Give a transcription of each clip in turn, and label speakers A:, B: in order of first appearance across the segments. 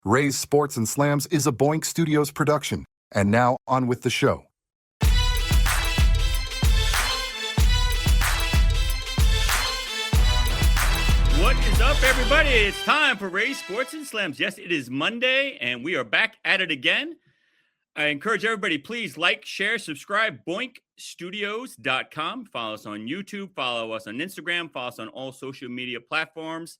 A: Ray's Sports and Slams is a Boink Studios production. And now, on with the show.
B: What is up, everybody? It's time for Ray's Sports and Slams. Yes, it is Monday, and we are back at it again. I encourage everybody, please like, share, subscribe, boinkstudios.com. Follow us on YouTube, follow us on Instagram, follow us on all social media platforms.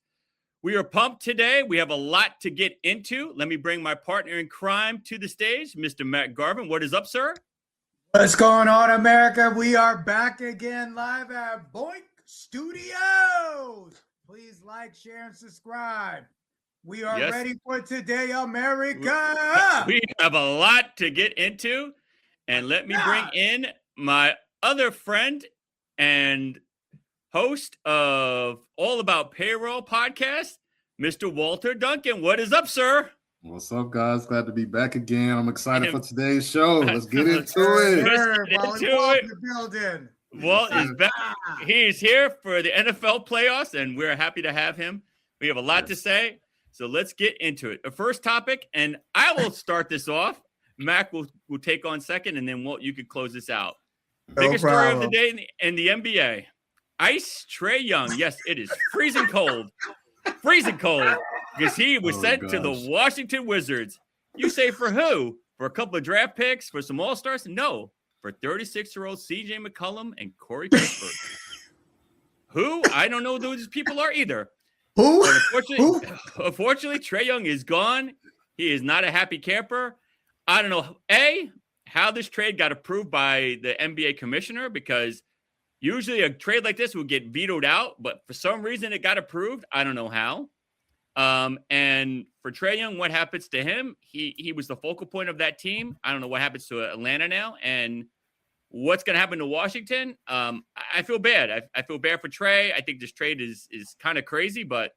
B: We are pumped today. We have a lot to get into. Let me bring my partner in crime to the stage, Mr. Mack Garvin. What is up, sir?
C: What's going on, America? We are back again live at Boink Studios. Please like, share, and subscribe. We are ready for today, America.
B: We have a lot to get into. And let me bring in my other friend and host of All About Payroll podcast, Mr. Walter Duncan. What is up, sir?
D: What's up, guys? Glad to be back again. I'm excited for today's show. Let's get into
C: it.
B: Walt is back. He's here for the NFL playoffs, and we're happy to have him. We have a lot to say, so let's get into it. The first topic, and I will start this off. Mac will take on second, and then Walt, you could close this out. Biggest story of the day in the NBA. Ice Trae Young. Yes, it is freezing cold. Freezing cold. Because he was sent to the Washington Wizards. You say for who? For a couple of draft picks? For some All-Stars? No. For 36-year-old C.J. McCollum and Corey Kispert. Who? I don't know who these people are either.
C: Who?
B: Unfortunately, Trae Young is gone. He is not a happy camper. I don't know, how this trade got approved by the NBA commissioner, because usually a trade like this would get vetoed out, but for some reason it got approved. I don't know how. And for Trae Young, what happens to him? He was the focal point of that team. I don't know what happens to Atlanta now, and what's going to happen to Washington. I feel bad. I feel bad for Trae. I think this trade is kind of crazy, but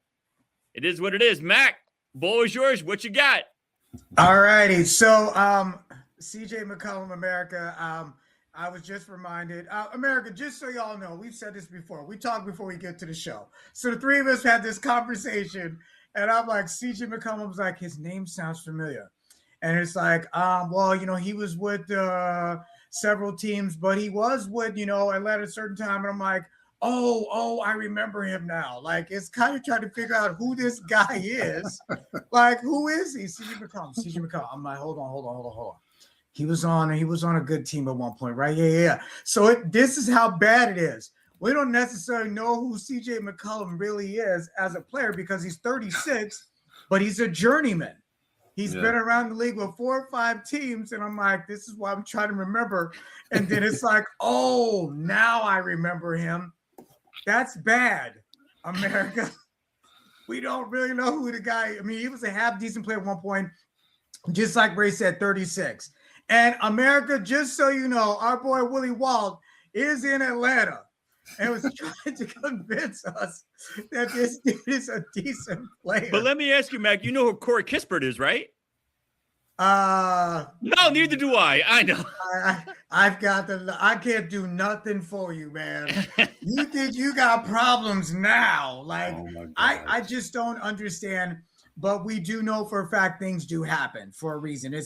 B: it is what it is. Mac, ball is yours. What you got?
C: All righty. So, CJ McCollum, America. I was just reminded, America, just so y'all know, we've said this before. We talked before we get to the show. So the three of us had this conversation, and I'm like, CJ McCollum was like, his name sounds familiar. And it's like, well, he was with several teams, but he was with, Atlanta at a certain time. And I'm like, oh, I remember him now. Like, it's kind of trying to figure out who this guy is. Like, who is he? CJ McCollum. I'm like, hold on. He was on a good team at one point, right? Yeah. So this is how bad it is. We don't necessarily know who CJ McCollum really is as a player because he's 36, but he's a journeyman. He's been around the league with 4 or 5 teams, and I'm like, this is why I'm trying to remember. And then it's like, oh, now I remember him. That's bad, America. We don't really know who the guy. I mean, he was a half decent player at one point, just like Ray said, 36. And America, just so you know, our boy Willie Walt is in Atlanta and was trying to convince us that this dude is a decent player.
B: But let me ask you, Mac, you know who Corey Kispert is, right?
C: No,
B: neither do I. I know.
C: I can't do nothing for you, man. You think you got problems now. Like, I just don't understand. But we do know for a fact things do happen for a reason. It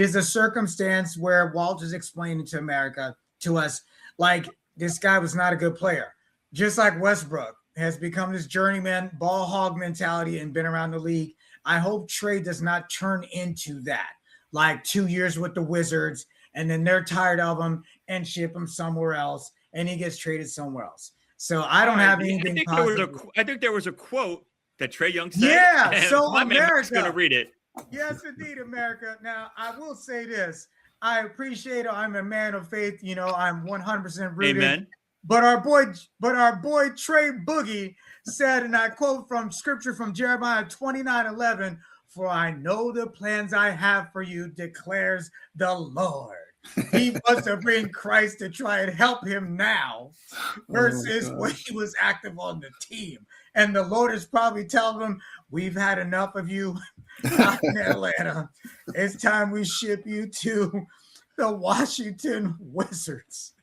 C: is a circumstance where Walt is explaining to America, to us, like, this guy was not a good player. Just like Westbrook has become this journeyman ball hog mentality and been around the league. I hope Trae does not turn into that. Like 2 years with the Wizards, and then they're tired of him and ship him somewhere else, and he gets traded somewhere else. So I don't have anything positive.
B: I think there was a quote that Trae Young said.
C: Yeah, so
B: America's going to read it.
C: Yes, indeed, America. Now, I will say this. I appreciate it. I'm a man of faith. I'm 100% rooted.
B: Amen.
C: But our boy Trae Boogie said, and I quote from scripture from Jeremiah 29:11, "For I know the plans I have for you, declares the Lord." He wants to bring Christ to try and help him now versus when he was active on the team. And the Lord is probably telling him, we've had enough of you out in Atlanta. It's time we ship you to the Washington Wizards.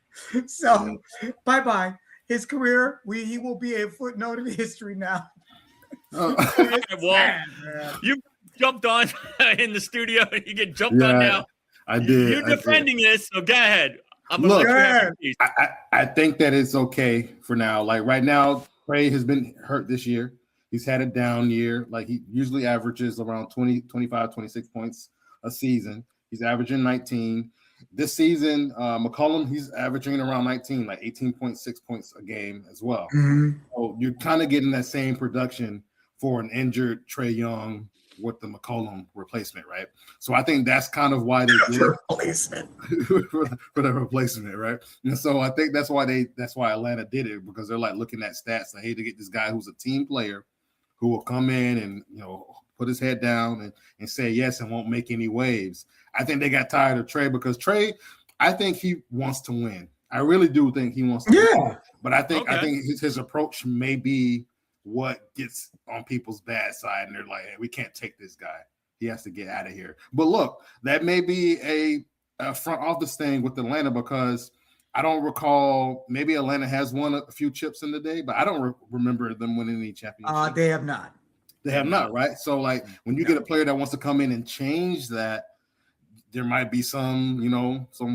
C: So, bye-bye. His career, he will be a footnote in history now.
B: Well, jumped on in the studio. You get jumped on now.
D: I did.
B: You're defending this, so go ahead. I'm
D: Look,
B: I
D: think that it's okay for now. Like right now, Trae has been hurt this year. He's had a down year. Like he usually averages around 20, 25, 26 points a season. He's averaging 19. This season, McCollum, he's averaging around 19, like 18.6 points a game as well.
C: Mm-hmm.
D: So you're kind of getting that same production for an injured Trae Young with the McCollum replacement, right? So I think that's kind of why they did
C: replacement
D: for the replacement, right? And so I think that's why Atlanta did it, because they're like looking at stats. I hate to get this guy who's a team player who will come in and put his head down and say yes and won't make any waves. I think they got tired of Trae because Trae, I think he wants to win. I really do think he wants to win. But I think his approach may be what gets on people's bad side, and they're like, hey, we can't take this guy. He has to get out of here. But look, that may be a front office thing with Atlanta, because I don't recall, maybe Atlanta has won a few chips in the day, but I don't remember them winning any championships.
C: They have not.
D: They have not, right? So like when you get a player that wants to come in and change that, there might be some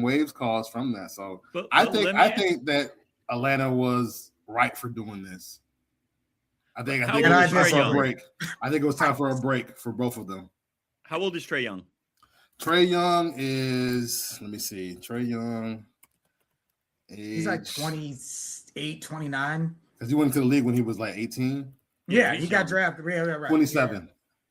D: waves caused from that. So I think that Atlanta was right for doing this. I think it was time for a break. I think it was time for a break for both of them.
B: How old is Trae Young?
D: Trae Young is, let me see. Trae Young
C: he's like 28, 29.
D: Because he went into the league when he was like 18.
C: Yeah, he got drafted. Right.
D: 27.
C: Yeah.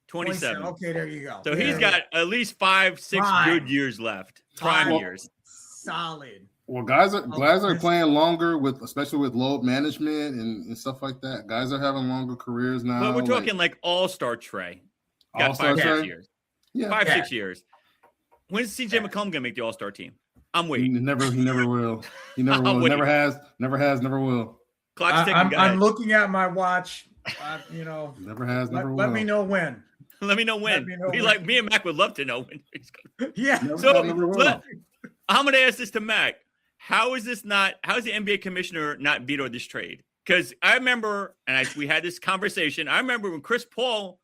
B: 27.
C: Okay, there you go.
B: So he's got at least 5-6 good years left. Prime years.
C: Solid.
D: Well, guys are playing longer especially with load management and stuff like that. Guys are having longer careers now.
B: But we're talking like all-star Trae. Got
D: All-star
B: 5-6 years.
D: Yeah.
B: 5-6 years. When's CJ McCollum gonna make the all-star team? I'm waiting.
D: He never will. He never will. Never has, never will.
B: Clock's ticking.
C: I'm looking at my watch.
D: Never has, never will.
C: Let me know when.
B: Let me know when. Me and Mack would love to know when.
C: Yeah.
B: I'm gonna ask this to Mack. How is the NBA commissioner not vetoed this trade? Because I remember, we had this conversation. I remember when Chris Paul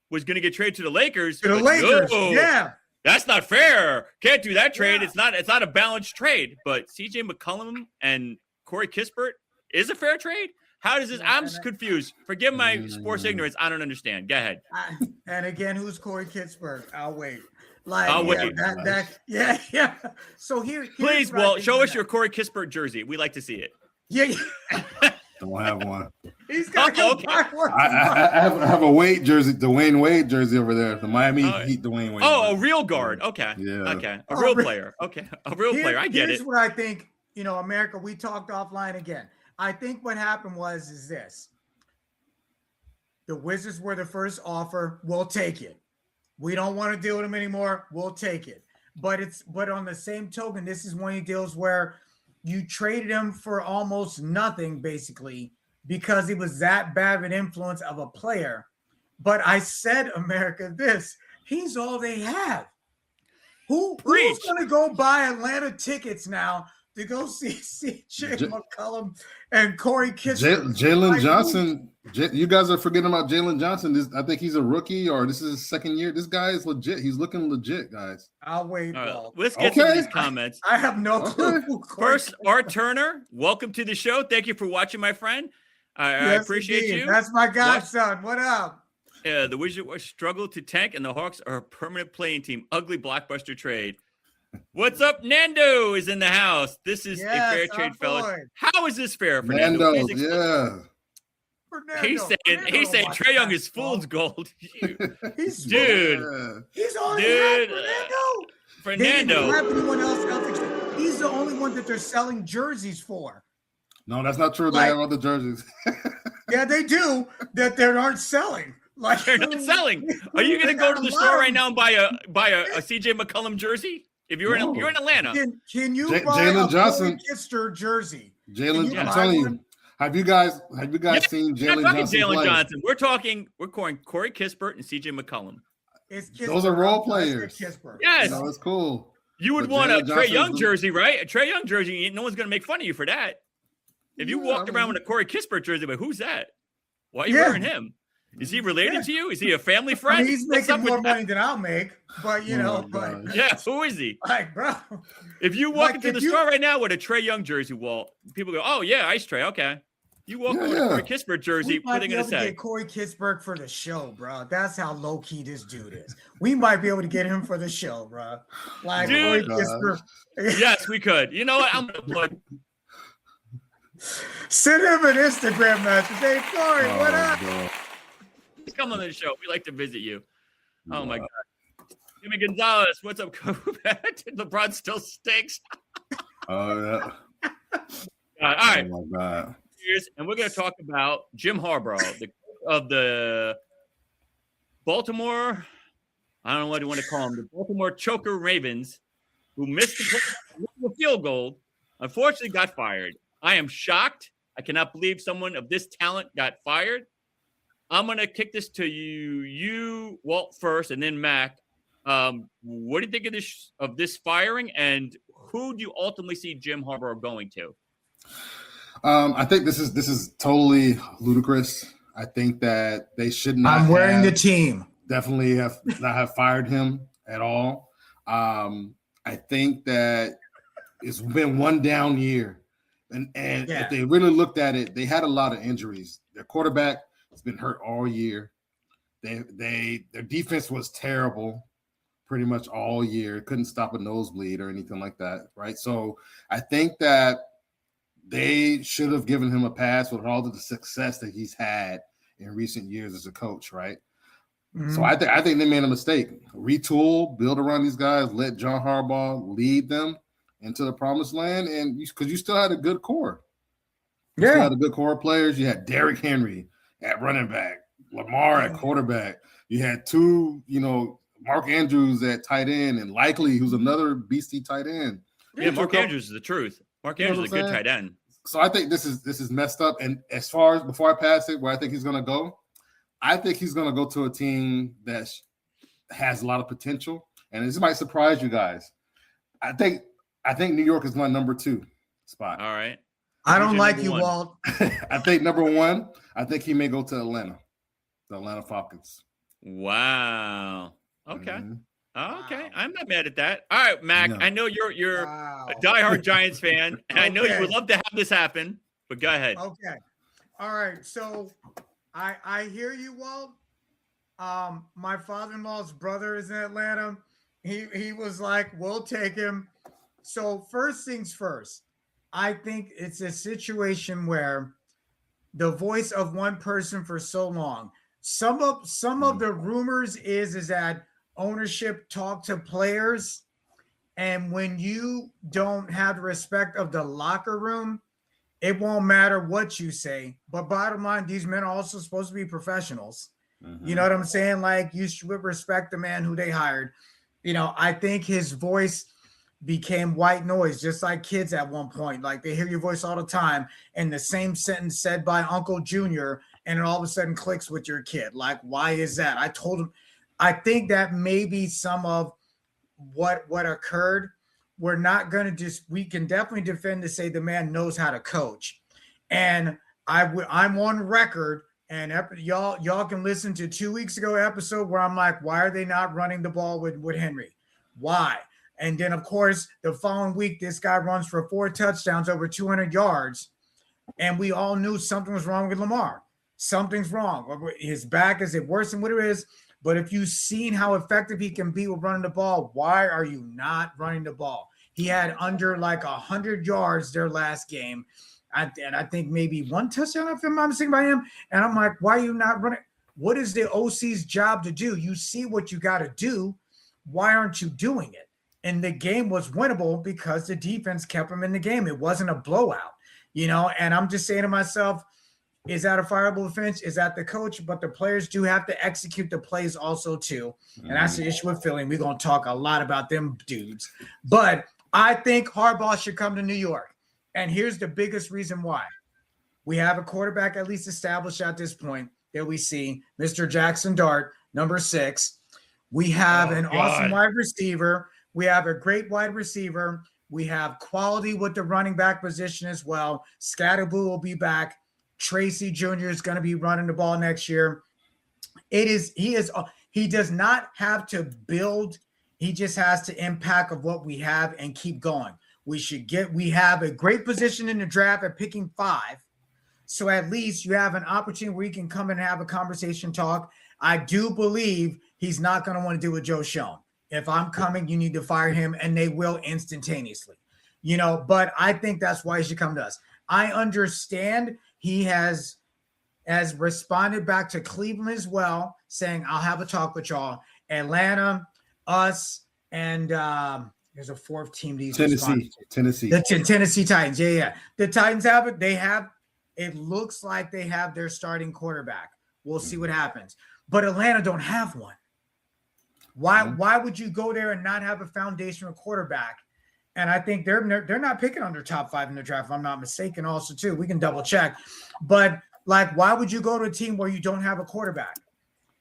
B: was going to get traded to the Lakers.
C: Yeah.
B: That's not fair. Can't do that trade. Yeah. It's not a balanced trade. But CJ McCollum and Corey Kispert is a fair trade. How does this? I'm confused. Forgive my sports ignorance. I don't understand. Go ahead.
C: And again, who's Corey Kispert? I'll wait. Yeah. So
B: please, Walt, show us your Corey Kispert jersey. We like to see it.
C: Yeah.
D: Don't have one.
C: He's got to buy one.
D: I have a Wade jersey, Dwayne Wade jersey over there. The Miami Heat Dwayne Wade.
B: Oh, a real guard. Okay.
D: Yeah.
B: Okay. A real player. Okay. A real player. I get it.
C: Here's what I think. America. We talked offline again. I think what happened is this. The Wizards were the first offer. We'll take it. We don't want to deal with him anymore. We'll take it. But on the same token, this is one of the deals where you traded him for almost nothing, basically, because he was that bad of an influence of a player. But I said, America, he's all they have. Who's going to go buy Atlanta tickets now to go see CJ McCollum and Corey Kispert?
D: Jalen Johnson. You guys are forgetting about Jalen Johnson. I think he's a rookie, or this is his second year. This guy is legit. He's looking legit, guys.
C: I'll wait.
B: Let's get to these comments.
C: I have no clue.
B: First, Art Turner, welcome to the show. Thank you for watching, my friend. I appreciate you.
C: That's my godson. What up?
B: The Wizards struggle to tank, and the Hawks are a permanent playing team. Ugly blockbuster trade. What's up? Nando is in the house. This is a fair trade, fellas. How is this fair, Fernando?
D: Yeah.
B: He's saying Trae Young is fool's gold.
C: He's
B: dude.
C: He's only Fernando.
B: Fernando.
C: They didn't have anyone else. He's the only one that they're selling jerseys for.
D: No, that's not true. They have other jerseys.
C: Yeah, they do. That they aren't selling.
B: They're not selling. Are you going to go to the store right now and buy a CJ McCollum jersey? If you're in Atlanta,
C: can you buy
D: Jalen
C: a
D: Johnson
C: Kispert jersey?
D: I'm telling you. Have you guys seen Jalen Johnson play?
B: Johnson. We're calling Corey Kispert and CJ McCollum.
D: Those are role players.
B: Yes,
D: it's cool.
B: You would want a Trae Young jersey, right? A Trae Young jersey. No one's going to make fun of you for that. If you walked around with a Corey Kispert jersey, but who's that? Why are you wearing him? Is he related to you? Is he a family
C: I
B: friend?
C: mean, he's
B: What's
C: making
B: up with
C: more
B: that?
C: money than I'll make, but
D: gosh.
B: Yeah, who is he?
C: like, bro,
B: If you walk
C: Like,
B: into
C: if
B: the
C: you-
B: store right now with a Trae Young jersey, Walt, people go, "Oh yeah, Ice Trae, okay." You walk in with a Corey Kispert jersey,
C: we
B: what
C: might
B: are they
C: be
B: gonna
C: able to
B: say?
C: get Corey Kispert for the show, bro. That's how low key this dude is. We might be able to get him for the show, bro. Like
B: Dude.
C: Corey Kispert.
B: Yes, we could. You know what? I'm gonna put.
C: Send him an Instagram message. Hey, Corey, what up?
B: Come on the show. We like to visit you. Oh my God. Jimmy Gonzalez, what's up? LeBron still stinks.
D: Oh yeah.
B: All right.
D: Oh my God.
B: And we're going to talk about Jim Harbaugh, the coach of the Baltimore, I don't know what you want to call him, the Baltimore Choker Ravens, who missed the field goal, unfortunately got fired. I am shocked. I cannot believe someone of this talent got fired. I'm going to kick this to you, Walt, first, and then Mack. What do you think of this firing, and who do you ultimately see Jim Harbaugh going to?
D: I think this is totally ludicrous. I think that they should not.
C: I'm wearing the team.
D: Definitely not have fired him at all. I think that it's been one down year, and if they really looked at it, they had a lot of injuries. Their quarterback has been hurt all year. Their defense was terrible pretty much all year. Couldn't stop a nosebleed or anything like that, right? So I think that they should have given him a pass with all of the success that he's had in recent years as a coach, right? Mm-hmm. So I think they made a mistake. Retool, build around these guys, let John Harbaugh lead them into the promised land, and because you still had a good core. You still had a good core of players. You had Derrick Henry at running back, Lamar at quarterback. You had two, Mark Andrews at tight end, and Likely, who's another beastie tight end.
B: Yeah, Mark Andrews is the truth. Mark Andrews is a good tight end.
D: So I think this is messed up. And as far as before I pass it, where I think he's going to go, I think he's going to go to a team that has a lot of potential. And this might surprise you guys. I think New York is my number 2 spot.
B: All right.
C: I don't like you, Walt.
D: I think number 1, I think he may go to Atlanta, the Atlanta Falcons.
B: Wow. Okay.
D: Mm-hmm.
B: Okay, I'm not mad at that. All right, Mac. No. I know you're a diehard Giants fan, and I know you would love to have this happen. But go ahead.
C: Okay. All right. So I hear you, Walt. My father-in-law's brother is in Atlanta. He was like, "We'll take him." So first things first, I think it's a situation where the voice of one person for so long. Some of the rumors is that ownership talk to players, and when you don't have the respect of the locker room, it won't matter what you say. But bottom line, these men are also supposed to be professionals. Mm-hmm. You know what I'm saying? Like, you should respect the man who they hired. I think his voice became white noise, just like kids at one point. Like, they hear your voice all the time, and the same sentence said by Uncle Junior, and it all of a sudden clicks with your kid. Like, why is that? I told him. I think that maybe some of what occurred, we're not going to we can definitely defend to say the man knows how to coach. And I'm on record, and y'all can listen to 2 weeks ago episode where I'm like, why are they not running the ball with Henry? Why? And then, of course, the following week, this guy runs for 4 touchdowns, over 200 yards. And we all knew something was wrong with Lamar. Something's wrong. His back, is it worse than what it is? But if you've seen how effective he can be with running the ball, why are you not running the ball? He had under like 100 yards their last game. And I think maybe 1 touchdown, if I'm not mistaken, by him. And I'm like, why are you not running? What is the OC's job to do? You see what you got to do. Why aren't you doing it? And the game was winnable because the defense kept him in the game. It wasn't a blowout, and I'm just saying to myself, is that a fireable offense? Is that the coach? But the players do have to execute the plays also too. And that's the issue with Philly. We're going to talk a lot about them dudes. But I think Harbaugh should come to New York. And here's the biggest reason why. We have a quarterback at least established at this point that we see, Mr. Jackson Dart, number 6. We have an awesome wide receiver. We have a great wide receiver. We have quality with the running back position as well. Scatterboo will be back. Tracy Jr. is going to be running the ball next year. He does not have to build. He just has to impact of what we have and keep going. We have a great position in the draft at picking 5. So at least you have an opportunity where you can come and have a conversation talk. I do believe he's not going to want to do with Joe Schoen. If I'm coming, you need to fire him, and they will instantaneously. But I think that's why he should come to us. I understand he has responded back to Cleveland as well, saying, I'll have a talk with y'all. Atlanta, us, and there's a 4th team. Tennessee. The Tennessee Titans. Yeah. The Titans have it. It looks like they have their starting quarterback. We'll see what happens. But Atlanta don't have one. Why would you go there and not have a foundational quarterback? And I think they're not picking under top 5 in the draft, if I'm not mistaken, also too. We can double check. But why would you go to a team where you don't have a quarterback?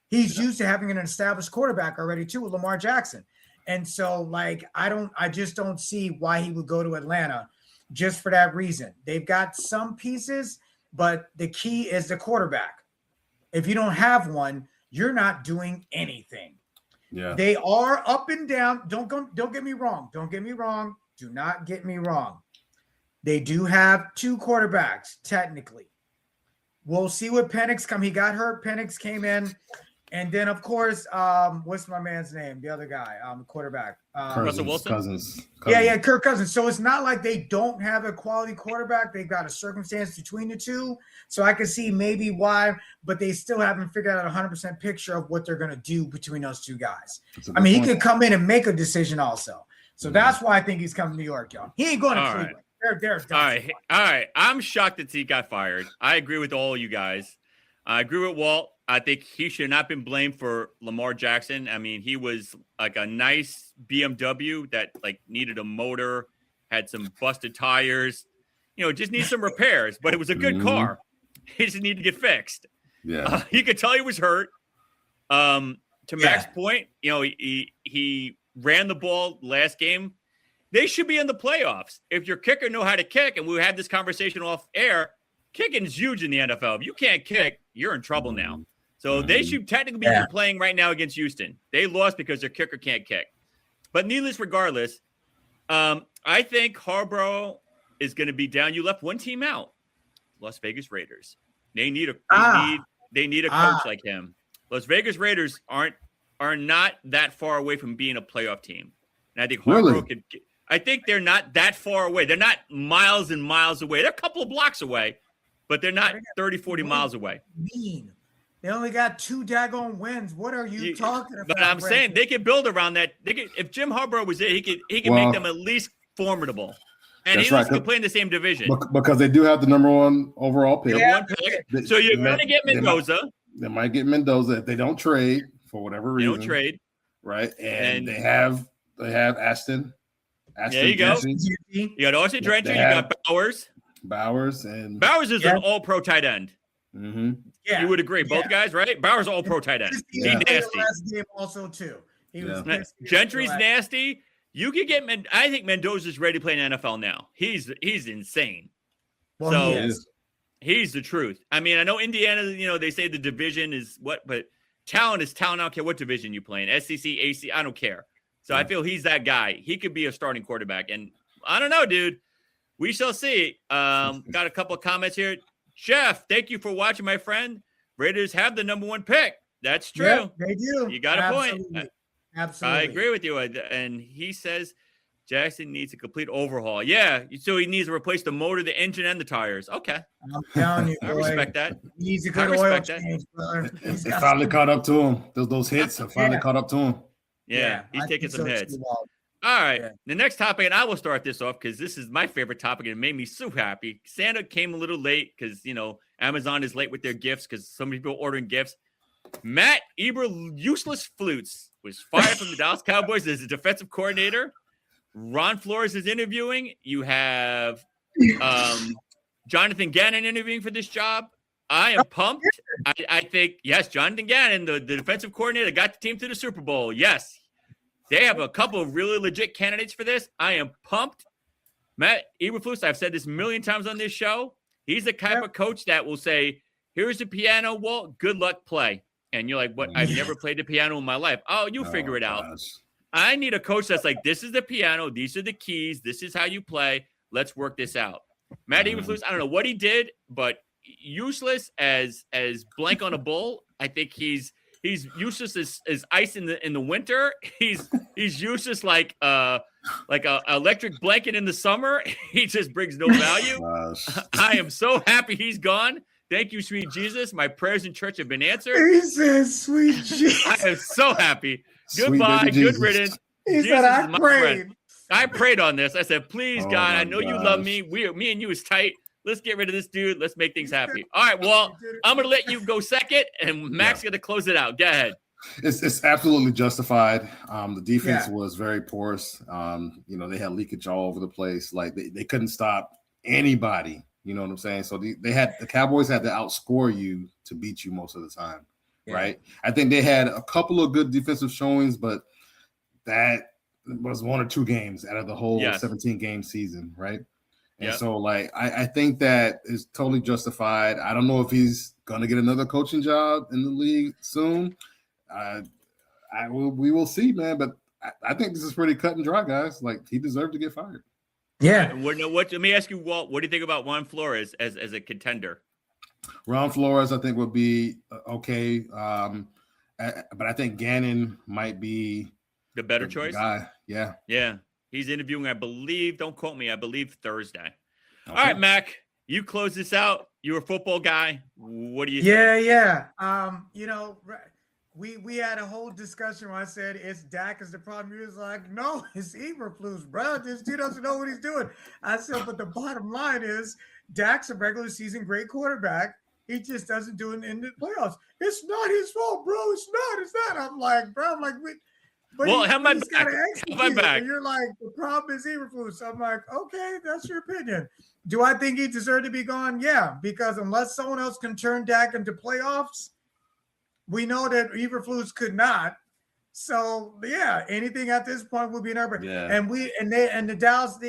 C: He's used to having an established quarterback already too with Lamar Jackson. And so I just don't see why he would go to Atlanta just for that reason. They've got some pieces, but the key is the quarterback. If you don't have one, you're not doing anything.
D: Yeah.
C: They are up and down. Don't get me wrong. Do not get me wrong. They do have 2 quarterbacks, technically. We'll see what Penix come. He got hurt. Penix came in. And then, of course, what's my man's name? The other guy, quarterback.
B: Russell Wilson?
D: Cousins.
C: Yeah, Kirk Cousins. So it's not like they don't have a quality quarterback. They've got a circumstance between the two. So I can see maybe why, but they still haven't figured out a 100% picture of what they're going to do between those 2 guys. I mean, he could come in and make a decision also. So that's why I think he's coming to New York, y'all. He ain't going to Cleveland. They're
B: all right. I'm shocked that he got fired. I agree with all you guys. I agree with Walt. I think he should not have been blamed for Lamar Jackson. I mean, he was like a nice BMW that needed a motor, had some busted tires, just needs some repairs, but it was a good car. He just needed to get fixed.
D: Yeah.
B: You could tell he was hurt. To Mack's point, he ran the ball last game. They should be in the playoffs. If your kicker know how to kick, and we had this conversation off air, kicking is huge in the NFL. If you can't kick, you're in trouble now. So they should technically be playing right now against Houston. They lost because their kicker can't kick. But regardless, I think Harbaugh is going to be down. You left one team out, Las Vegas Raiders. They need a coach like him. Las Vegas Raiders are not that far away from being a playoff team. And I think Harbaugh could. I think they're not that far away. They're not miles and miles away. They're a couple of blocks away, but they're not 30, 40 miles away.
C: They only got 2 daggone wins. What are you talking about?
B: But I'm saying they could build around that. If Jim Harbaugh was there, he could make them at least formidable. And he could play in the same division.
D: Because they do have the number 1 overall pick.
B: So you're going to get Mendoza.
D: They might get Mendoza if they don't trade for whatever reason.
B: They don't trade.
D: Right. And they have Ashton.
B: There you go. You got Austin Drencher. You got Bowers. Bowers is an all-pro tight end.
D: Mm-hmm.
C: Yeah,
B: you would agree, both guys, right? Bowers all-pro tight end. He's nasty.
C: Last game also too.
B: Gentry's nasty. You could get. I think Mendoza's ready to play in the NFL now. He's insane.
C: Well,
B: so he's the truth. I mean, I know Indiana. They say the division is what, but talent is talent. I don't care what division you play in. SEC, AC. I don't care. So I feel he's that guy. He could be a starting quarterback. And I don't know, dude. We shall see. Got a couple of comments here. Jeff, thank you for watching, my friend. Raiders have the number 1 pick. That's true.
C: Yep, they do.
B: You got a point.
C: Absolutely.
B: I agree with you. And he says Jackson needs a complete overhaul. Yeah. So he needs to replace the motor, the engine, and the tires. Okay.
C: I'm telling you,
B: I respect that.
C: He needs a good oil change, brother.
D: They finally caught up to him. Those hits have finally caught up to him.
B: Yeah, he's taking some hits. All right. The next topic, and I will start this off because this is my favorite topic and it made me so happy. Santa came a little late because, Amazon is late with their gifts because so many people are ordering gifts. Matt Eber, useless flutes, was fired from the Dallas Cowboys as a defensive coordinator. Ron Flores is interviewing. You have Jonathan Gannon interviewing for this job. I am pumped. I think, yes, Jonathan Gannon, the defensive coordinator, got the team to the Super Bowl. Yes. They have a couple of really legit candidates for this. I am pumped. Matt Eberflus, I've said this a million times on this show. He's the type of coach that will say, here's the piano, Walt. Good luck, play. and you're like, what? I've never played the piano in my life. Oh, you figure it out. I need a coach that's like, this is the piano. These are the keys. This is how you play. Let's work this out. Matt Eberflus, I don't know what he did, but useless as blank on a bull. I think he's useless as ice in the winter. He's useless like a electric blanket in the summer. He just brings no value. I am so happy he's gone. Thank you, sweet Jesus. My prayers in church have been answered.
C: He says, sweet Jesus.
B: I am so happy. Goodbye. Good riddance.
C: He said, I prayed.
B: Friend. I prayed on this. I said, please, God, I know you love me. Me and you is tight. Let's get rid of this dude. Let's make things happy. All right, well, I'm going to let you go second, and Mack's going to close it out. Go ahead.
D: It's absolutely justified. The defense was very porous. They had leakage all over the place. Like they couldn't stop anybody. You know what I'm saying? So the Cowboys had to outscore you to beat you most of the time, right? I think they had a couple of good defensive showings, but that was one or two games out of the whole 17-game season, right? And so, I think that is totally justified. I don't know if he's going to get another coaching job in the league soon. We will see, man. But I think this is pretty cut and dry, guys. Like, he deserved to get fired.
C: Yeah.
B: Let me ask you, Walt, what do you think about Juan Flores as a contender?
D: Ron Flores, I think, would be okay. But I think Gannon might be
B: the better choice.
D: Guy. Yeah.
B: Yeah. He's interviewing, I believe, don't quote me, I believe Thursday. Okay. All right, Mac, you close this out. You're a football guy. What do you think?
C: Yeah. We had a whole discussion where I said it's Dak is the problem. He was like, no, it's Eberflus, bro. This dude doesn't know what he's doing. I said, but the bottom line is Dak's a regular season great quarterback. He just doesn't do it in the playoffs. It's not his fault, bro. It's not. I'm like, but
B: well, how am I back?
C: And you're like, the problem is Eberflus. I'm like, okay, that's your opinion. Do I think he deserved to be gone? Yeah, because unless someone else can turn Dak into playoffs, we know that Eberflus could not. So yeah, anything at this point would be an error. Yeah. And the Dallas,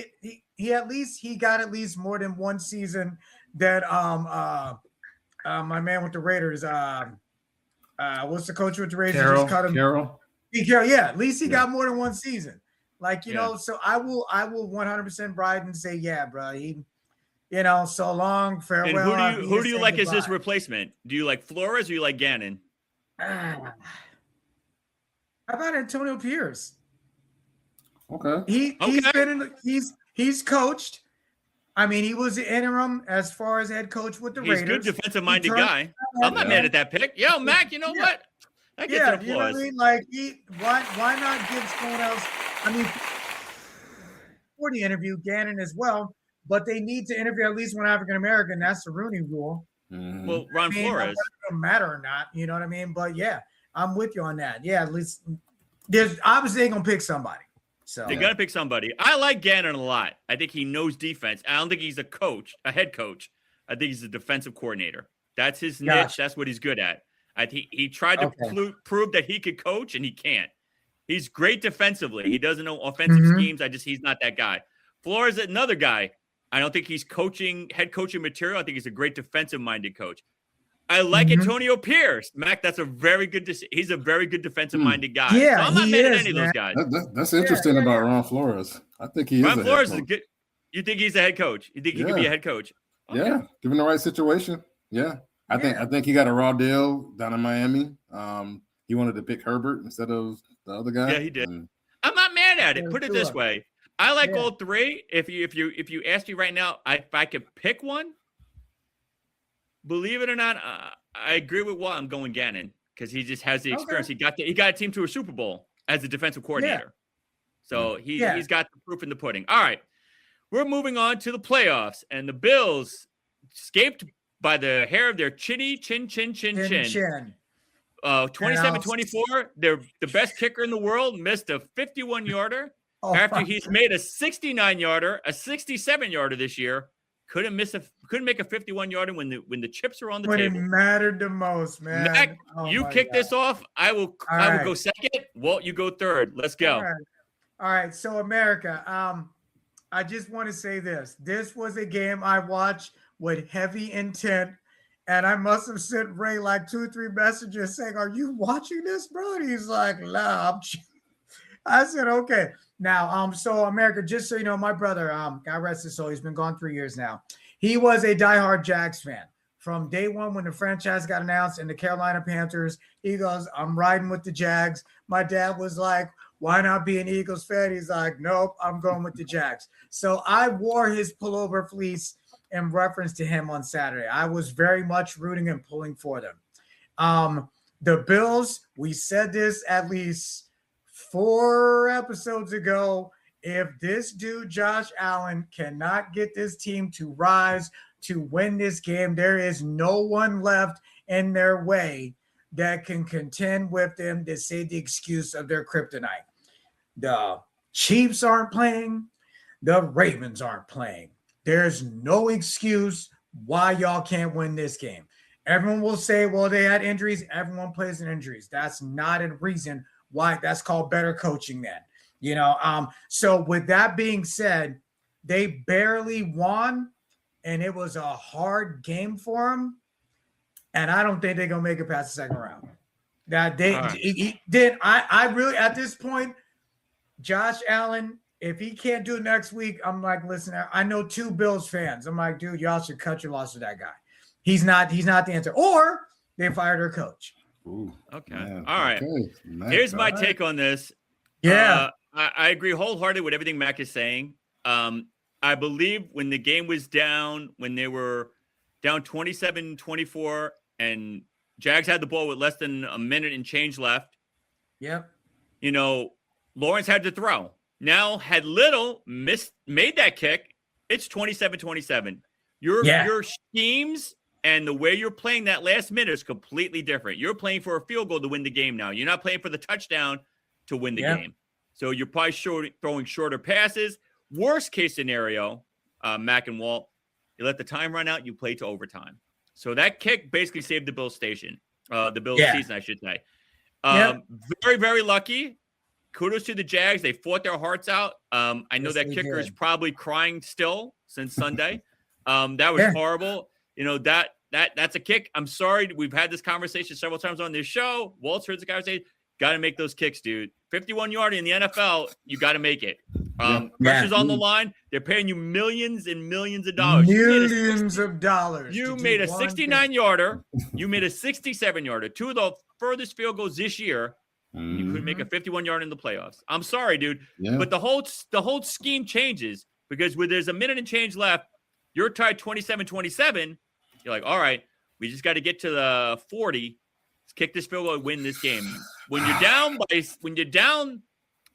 C: he got at least more than one season that my man with the Raiders, what's the coach with the Raiders?
D: Carroll.
C: Just cut him.
D: Carroll.
C: Yeah, at least he got more than one season. So I will 100% ride and say, yeah, bro. He, so long, farewell.
B: And who do you like as his replacement? Do you like Flores or you like Gannon?
C: How about Antonio Pierce?
D: Okay.
C: He's coached. I mean, he was the interim as far as head coach with the Raiders.
B: He's a good defensive-minded guy. I'm not mad at that pick. Yo, Mac, you know what? I get an applause.
C: You know what I mean? Like, why not give someone else? I mean, for the interview, Gannon as well, but they need to interview at least one African American. That's the Rooney Rule.
D: Mm-hmm.
B: Well, Ron Flores.
C: It doesn't matter or not. You know what I mean? But yeah, I'm with you on that. Yeah, at least there's obviously they're gonna pick somebody. So
B: they're gonna pick somebody. I like Gannon a lot. I think he knows defense. I don't think he's a head coach. I think he's a defensive coordinator. That's his niche. That's what he's good at. I think he tried to prove that he could coach, and he can't. He's great defensively. He doesn't know offensive schemes. He's not that guy. Flores is another guy. I don't think he's head coaching material. I think he's a great defensive-minded coach. I like Antonio Pierce. Mac, he's a very good defensive-minded guy.
C: Yeah,
B: so I'm not mad at any of those guys.
D: That's interesting about Ron Flores. I think he is
B: Ron Flores is good. You think he's a head coach? You think he could be a head coach?
D: Okay. Yeah, given the right situation. Yeah. I think he got a raw deal down in Miami. He wanted to pick Herbert instead of the other guy.
B: Yeah, he did. I'm not mad at it. Put it this way. I like all three. If you asked me right now, if I could pick one, believe it or not, I agree with Walt. I'm going Gannon because he just has the experience. He got a team to a Super Bowl as a defensive coordinator. So he's got the proof in the pudding. All right. We're moving on to the playoffs, and the Bills escaped by the hair of their chin. 27-24. They're the best kicker in the world. Missed a 51-yarder after he's made a 69-yarder, a 67-yarder this year. Couldn't make a 51-yarder when the chips were on the table.
C: When it mattered the most, man.
B: Mac, you kick this off. I will go second. Walt, you go third. Let's go.
C: All right. So America, I just want to say this. This was a game I watched with heavy intent And I must have sent Ray like 2 or 3 messages saying, "Are you watching this, bro?" And he's like, "Nah." I said, "Okay." Now, so America, just so you know, my brother, God rest his soul, he's been gone 3 years now. He was a diehard Jags fan from day one when the franchise got announced and the Carolina Panthers. He goes, "I'm riding with the Jags." My dad was like, "Why not be an Eagles fan?" He's like, "Nope, I'm going with the Jags." So I wore his pullover fleece in reference to him on Saturday. I was very much rooting and pulling for them. The Bills, we said this at least 4 episodes ago. If this dude, Josh Allen, cannot get this team to rise to win this game, there is no one left in their way that can contend with them to say the excuse of their kryptonite. The Chiefs aren't playing. The Ravens aren't playing. There's no excuse why y'all can't win this game. Everyone will say, well, they had injuries. Everyone plays in injuries. That's not a reason why. That's called better coaching then. So with that being said, they barely won, and it was a hard game for them. And I don't think they're going to make it past the second round. That I really, at this point, Josh Allen, if he can't do it next week, I'm like, listen, I know 2 Bills fans. I'm like, dude, y'all should cut your loss to that guy. He's not the answer. Or they fired their coach.
D: Ooh,
B: okay.
D: Man.
B: All right.
D: Okay.
B: Here's my take on this.
C: Yeah.
B: I agree wholeheartedly with everything Mack is saying. I believe when the game was down, when they were down 27-24 and Jags had the ball with less than a minute and change left.
C: Yep.
B: Lawrence had to throw. Now, had Little made that kick, it's 27-27. Your schemes and the way you're playing that last minute is completely different. You're playing for a field goal to win the game now. You're not playing for the touchdown to win the game. So you're probably throwing shorter passes. Worst case scenario, Mack and Walt, you let the time run out, you play to overtime. So that kick basically saved the Bills season, I should say. Very, very lucky. Kudos to the Jags. They fought their hearts out. I know that kicker is probably crying still since Sunday. That was horrible. That's a kick. I'm sorry. We've had this conversation several times on this show. Walt's heard the conversation. Got to make those kicks, dude. 51-yard in the NFL, you got to make it. Pressure's on the line. They're paying you millions and millions of dollars.
C: Millions of dollars.
B: You made a 69-yarder. You made a 67-yarder. 2 of the furthest field goals this year. You couldn't make a 51-yard in the playoffs. I'm sorry, dude. Yeah. But the whole scheme changes because when there's a minute and change left, you're tied 27-27. You're like, all right, we just got to get to the 40. Let's kick this field goal and win this game. When you're down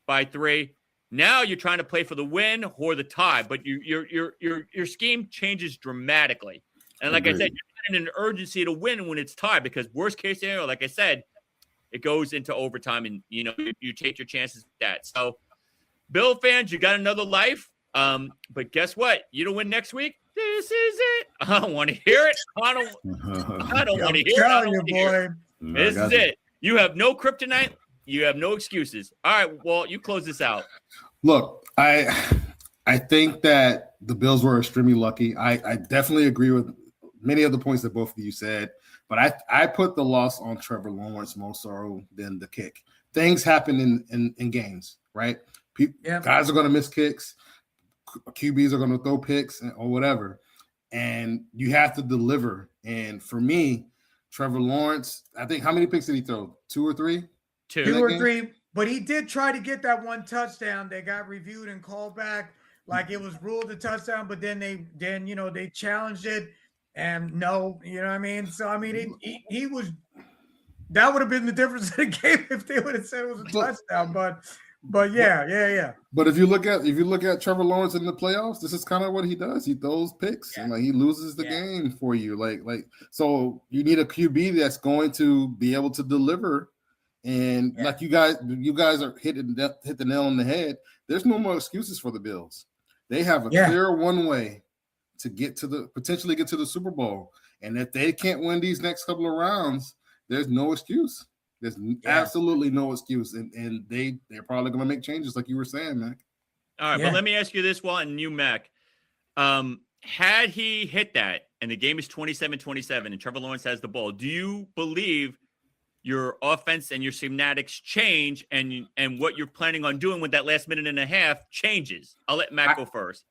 B: by 3, now you're trying to play for the win or the tie, but your scheme changes dramatically. And like I said, you're in an urgency to win when it's tied because worst case scenario, like I said, it goes into overtime and you take your chances with that. So Bill fans, you got another life. But guess what? You don't win next week. This is it. I don't want to hear it. I don't want to hear it. This is it. You have no kryptonite. You have no excuses. All right, Walt, you close this out.
D: Look, I think that the Bills were extremely lucky. I definitely agree with many of the points that both of you said, but I put the loss on Trevor Lawrence more so than the kick. Things happen in games, right? Guys are going to miss kicks. QBs are going to throw picks or whatever, and you have to deliver. And for me, Trevor Lawrence, I think, how many picks did he throw? 2 or 3?
B: 2
C: or 3. But he did try to get that one touchdown. They got reviewed and called back like it was ruled a touchdown. But then they challenged it, and no, you know what I mean. So I mean, he was. That would have been the difference in the game if they would have said it was a touchdown. But yeah.
D: But if you look at Trevor Lawrence in the playoffs, this is kind of what he does. He throws picks and he loses the game for you. Like so you need a QB that's going to be able to deliver. And like you guys are hit the nail on the head. There's no more excuses for the Bills. They have a clear one way to potentially get to the Super Bowl. And if they can't win these next couple of rounds, there's no excuse. There's absolutely no excuse, and they're probably going to make changes, like you were saying, Mac.
B: All right, but let me ask you this one, and you, Mac. Had he hit that and the game is 27-27 and Trevor Lawrence has the ball, do you believe your offense and your schematics change and what you're planning on doing with that last minute and a half changes? I'll let Matt go first.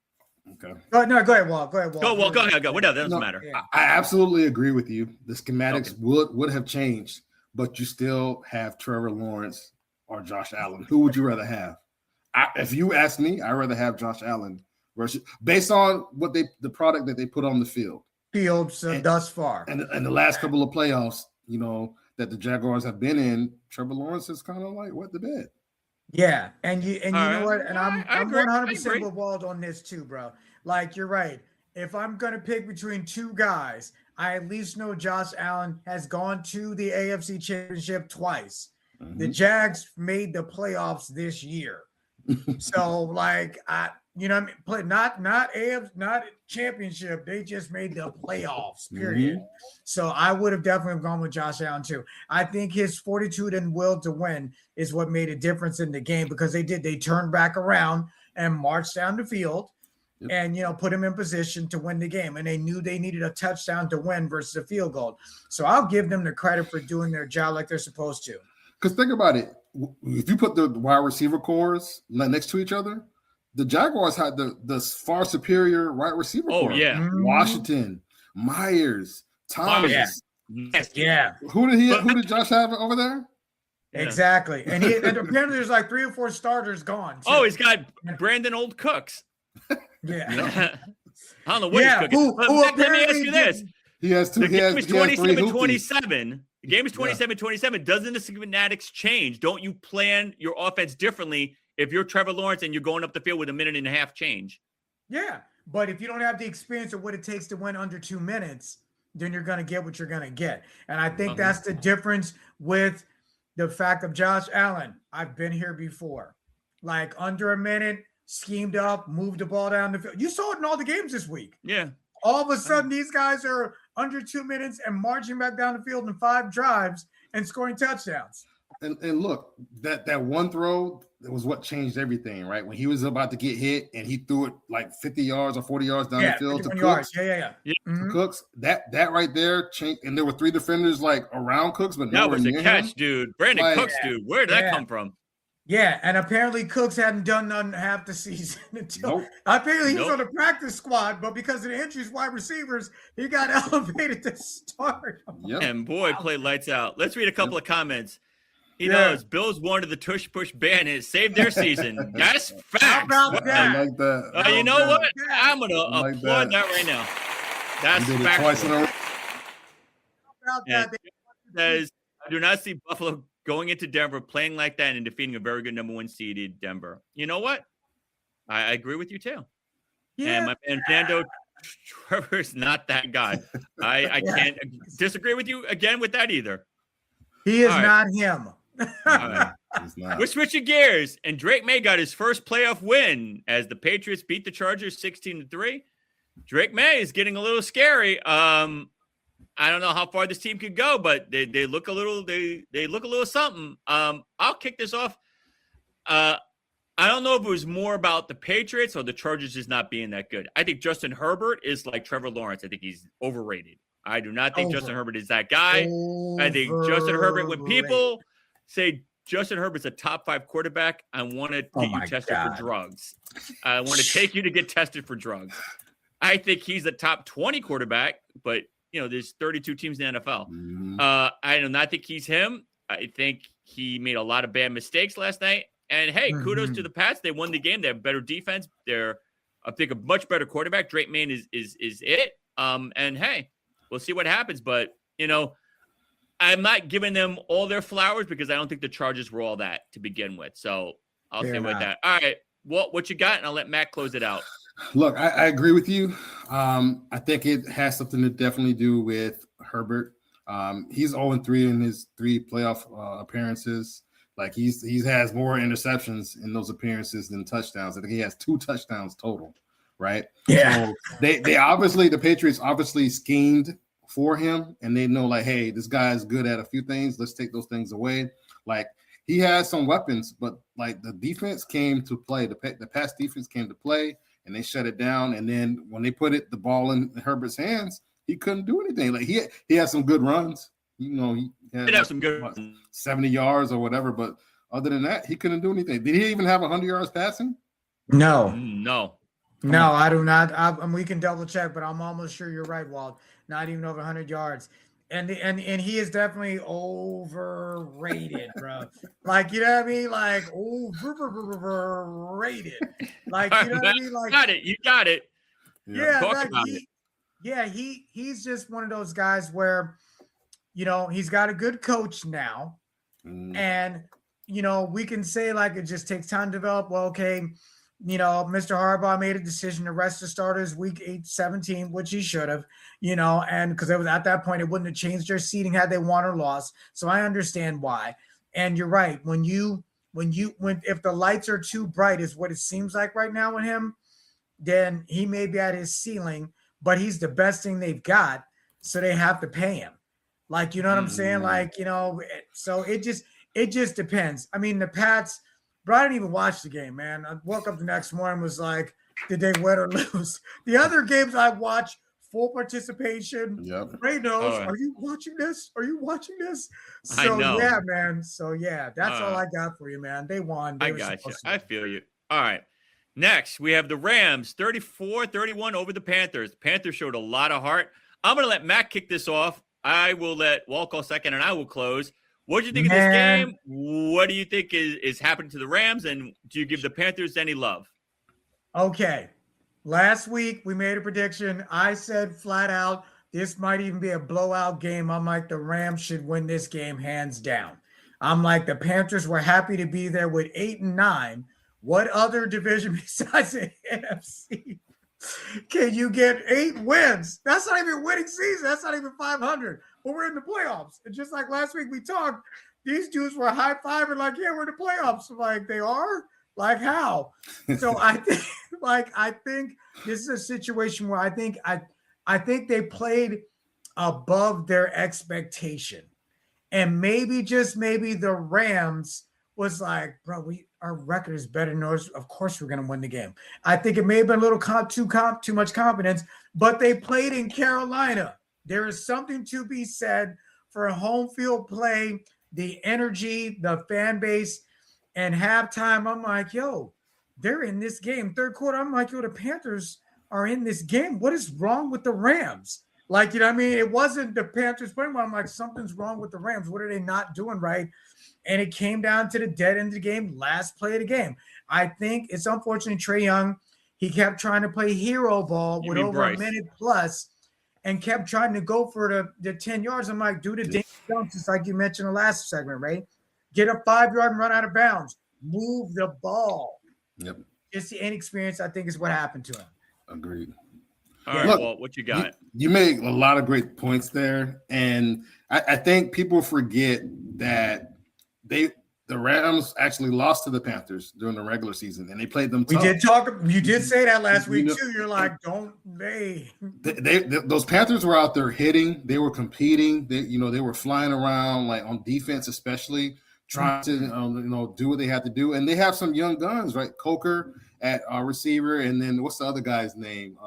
D: Okay.
C: Go ahead, Walt. Go ahead, Walt.
B: Go ahead. Whatever. That doesn't matter.
C: Yeah.
D: I absolutely agree with you. The schematics would have changed, but you still have Trevor Lawrence or Josh Allen. Who would you rather have? If you ask me, I'd rather have Josh Allen versus based on what the product that they put on the field.
C: Thus far.
D: And the last couple of playoffs, that the Jaguars have been in, Trevor Lawrence is kind of like wet the bed.
C: Yeah, and you know what? And I'm
B: agree.
C: 100% with Walt on this too, bro. Like you're right. If I'm gonna pick between two guys, I at least know Josh Allen has gone to the AFC Championship twice.
D: Mm-hmm.
C: The Jags made the playoffs this year, so like not championship. They just made the playoffs. Period.
D: Mm-hmm.
C: So I would have definitely gone with Josh Allen too. I think his fortitude and will to win is what made a difference in the game because they turned back around and marched down the field and put him in position to win the game. And they knew they needed a touchdown to win versus a field goal. So I'll give them the credit for doing their job like they're supposed to.
D: Because think about it. If you put the wide receiver cores next to each other, the Jaguars had the far superior wide receiver core.
B: Yeah.
D: Washington, Myers, Thomas.
C: Yeah.
D: Who did Josh have over there?
C: Yeah. Exactly. And apparently there's like 3 or 4 starters gone.
B: Too. He's got Brandon Old Cooks.
C: Yeah.
B: I don't know what he's cooking. Let me ask you this.
D: He has two.
B: The game is 27-27. The game is 27-27. Doesn't the schematics change? Don't you plan your offense differently if you're Trevor Lawrence and you're going up the field with a minute and a half change?
C: Yeah. But if you don't have the experience of what it takes to win under 2 minutes, then you're going to get what you're going to get. And I think that's the difference with the fact of Josh Allen. I've been here before. Like under a minute, schemed up, moved the ball down the field. You saw it in all the games this week.
B: Yeah.
C: All of a sudden, these guys are under 2 minutes and marching back down the field in 5 drives and scoring touchdowns.
D: And look, that one throw was what changed everything, right? When he was about to get hit and he threw it like 50 yards or 40 yards down the field to Cooks.
C: Yeah.
D: Mm-hmm. Cooks, that right there changed. And there were 3 defenders like around Cooks, but
B: that was a catch, dude. Brandon Cooks, dude. Where did that come from?
C: Yeah, and apparently Cooks hadn't done nothing half the season until apparently he was on the practice squad, but because of the injuries, wide receivers, he got elevated to start.
B: Yep. And boy, played lights out. Let's read a couple of comments. He knows Bills wanted the tush push ban and saved their season. That's facts.
C: How about that?
D: I like that.
B: You know what? I'm gonna applaud that right now. That's facts.
D: Twice in a row.
C: How about that?
B: Says, I do not see Buffalo going into Denver, playing like that, and defeating a very good number 1 seeded Denver. You know what? I agree with you too. Yeah. And Fernando, Trevor's not that guy. I can't disagree with you again with that either.
C: He is not him.
B: He's not. We're switching gears, and Drake May got his first playoff win as the Patriots beat the Chargers 16-3. Drake May is getting a little scary. I don't know how far this team could go, but they look a little something. I'll kick this off. I don't know if it was more about the Patriots or the Chargers just not being that good. I think Justin Herbert is like Trevor Lawrence. I think he's overrated. I do not think Justin Herbert is that guy. I think Justin Herbert, when people say Justin Herbert's a top 5 quarterback, I want to get you tested for drugs. I want to take you to get tested for drugs. I think he's a top 20 quarterback, but there's 32 teams in the NFL.
D: Mm-hmm.
B: I do not think he's him. I think he made a lot of bad mistakes last night. And hey, kudos to the Pats. They won the game. They have better defense. They're, I think, a much better quarterback. Drake May is it. And hey, we'll see what happens. But I'm not giving them all their flowers because I don't think the Chargers were all that to begin with. So I'll stay with that. All right, what you got? And I'll let Matt close it out.
D: Look, I agree with you. I think it has something to definitely do with Herbert. He's 0-3 in his 3 playoff appearances. Like he has more interceptions in those appearances than touchdowns. I think he has 2 touchdowns total, right?
C: Yeah.
D: So they obviously, the Patriots obviously schemed for him, and they know like, hey, this guy is good at a few things. Let's take those things away. Like he has some weapons, but like the defense came to play. The pass defense came to play. And they shut it down. And then when they put the ball in Herbert's hands, he couldn't do anything. Like he had some good runs. You know, he had
B: Did have some good
D: 70 yards or whatever, but other than that, he couldn't do anything. Did he even have 100 yards passing?
C: No. I do not. We can double check, but I'm almost sure you're right, Walt. Not even over 100 yards. And he is definitely overrated, bro. Like, you know what I mean? Like, overrated. Like, you know what I mean? Like,
B: you got it.
C: Yeah,
B: Talk
C: like
B: about it.
C: Yeah, he's just one of those guys where, you know, he's got a good coach now. And, you know, we can say like it just takes time to develop. Well, okay, you know, Mr. Harbaugh made a decision to rest the starters week 17, which he should have, you know, and because it was at that point, it wouldn't have changed their seeding had they won or lost. So I understand why. And you're right. When if the lights are too bright is what it seems like right now with him, then he may be at his ceiling, but he's the best thing they've got. So they have to pay him. Like, you know what I'm saying? Like, you know, so it just depends. I mean, the Pats, bro, I didn't even watch the game, man. I woke up the next morning, was like, did they win or lose? The other games I watched, full participation.
D: Yep.
C: Ray knows. Are you watching this? Are you watching this? So,
B: I know.
C: yeah, man. So, yeah, that's all I got for you, man. They won.
B: I got you. I feel you. All right. Next, we have the Rams, 34-31 over the Panthers. Panthers showed a lot of heart. I'm going to let Mack kick this off. I will let Walt go second, and I will close. What do you think of this game? What do you think is happening to the Rams, and do you give the Panthers any love?
C: Okay. Last week, we made a prediction. I said flat out, this might even be a blowout game. I'm like, the Rams should win this game hands down. I'm like, the Panthers were happy to be there with 8 and 9. What other division besides the NFC can you get 8 wins? That's not even winning season. That's not even 500. But we're in the playoffs. And just like last week we talked, these dudes were high-fiving like, yeah, we're in the playoffs. Like, they are? Like, how? So I think this is a situation where I think they played above their expectation. And maybe, just maybe, the Rams was like, bro, our record is better than ours. Of course we're going to win the game. I think it may have been a little too much confidence, but they played in Carolina. There is something to be said for a home field play, the energy, the fan base, and halftime. I'm like, yo, they're in this game. Third quarter, I'm like, yo, the Panthers are in this game. What is wrong with the Rams? Like, you know what I mean? It wasn't the Panthers playing well. I'm like, something's wrong with the Rams. What are they not doing right? And it came down to the dead end of the game, last play of the game. I think it's unfortunate Trae Young, he kept trying to play hero ball with over a minute plus and kept trying to go for the 10 yards. I'm like, do the dance, just like you mentioned in the last segment, right? Get a 5-yard and run out of bounds. Move the ball.
D: Yep.
C: Just the inexperience, I think, is what happened to him.
D: Agreed.
B: All right,
D: Look,
B: Walt, what you got?
D: You made a lot of great points there. And I think people forget that the Rams actually lost to the Panthers during the regular season, and they played them tough.
C: You did say that last week too. You're like, don't they?
D: Those Panthers were out there hitting. They were competing. They were flying around, like on defense, especially trying to do what they had to do. And they have some young guns, right? Coker at receiver, and then what's the other guy's name?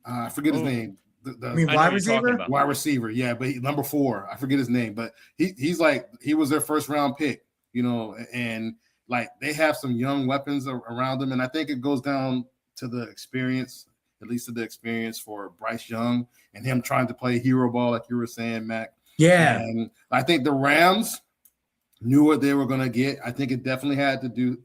D: I forget his name.
C: Wide receiver?
D: Wide receiver, yeah, but number 4, I forget his name, but he was their first round pick, and like they have some young weapons around them, and I think it goes down to the experience, at least to the experience for Bryce Young and him trying to play hero ball, like you were saying, Mac.
C: Yeah,
D: and I think the Rams knew what they were going to get. I think it definitely had to do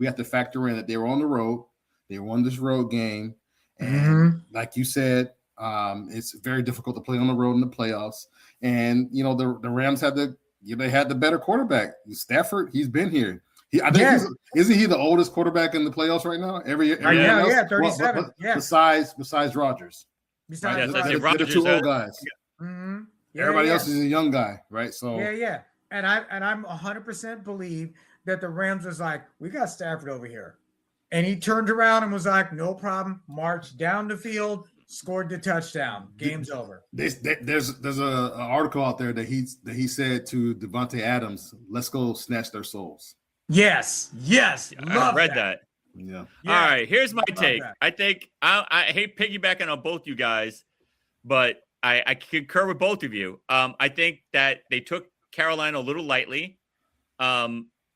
D: we have to factor in that they were on the road, they won this road game, and like you said. It's very difficult to play on the road in the playoffs, and the Rams had they had the better quarterback. Stafford, he's been here. Isn't he the oldest quarterback in the playoffs right now? Every year,
C: 37.
D: Besides Rodgers.
C: Besides
D: the 2 old guys.
C: Mm-hmm.
D: Everybody else is a young guy, right? So
C: yeah. And I'm 100% believe that the Rams was like, we got Stafford over here, and he turned around and was like, no problem. Marched down the field. Scored the touchdown. Game's over.
D: There's an article out there that he said to Devontae Adams, "Let's go snatch their souls."
C: Yes.
B: I read that.
D: Yeah.
B: All right. Here's my take. That. I think I hate piggybacking on both you guys. but I concur with both of you. I think that they took Carolina a little lightly.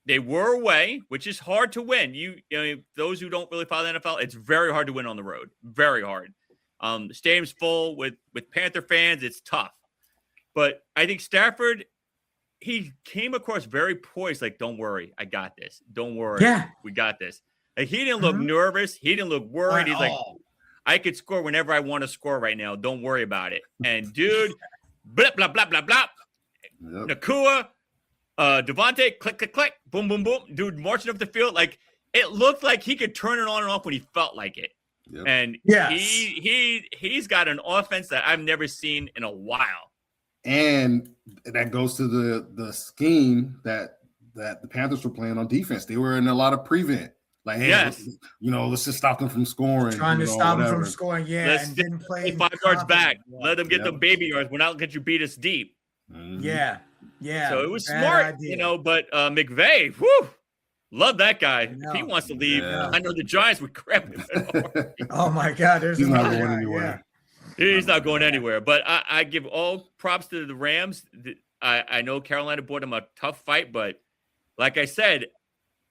B: They were away, which is hard to win. You know, those who don't really follow the NFL, it's very hard to win on the road. Very hard. The stadium's full with Panther fans. It's tough. But I think Stafford, he came across very poised, like, don't worry, I got this. Don't worry.
C: Yeah.
B: We got this. Like, he didn't look nervous. He didn't look worried. He's like, I could score whenever I want to score right now. Don't worry about it. And, dude, blah, blah, blah, blah, blah. Yep. Nakua, Devontae, click, click, click, boom, boom, boom. Dude marching up the field. Like, it looked like he could turn it on and off when he felt like it. Yep. And he's got an offense that I've never seen in a while. And
D: that goes to the scheme that the Panthers were playing on defense. They were in a lot of prevent. Like, hey, let's just stop them from scoring.
C: Trying to stop them from scoring,
B: let's
C: and didn't play
B: 5 yards back. Let them get the baby yards. We're not let you beat us deep.
C: Yeah.
B: So it was smart, idea. But McVay, whew, love that guy. If he wants to leave, I know the Giants would grab him.
C: Oh my God,
D: he's not going anywhere.
B: He's not going anywhere. But I give all props to the Rams. I know Carolina brought him a tough fight, but like I said,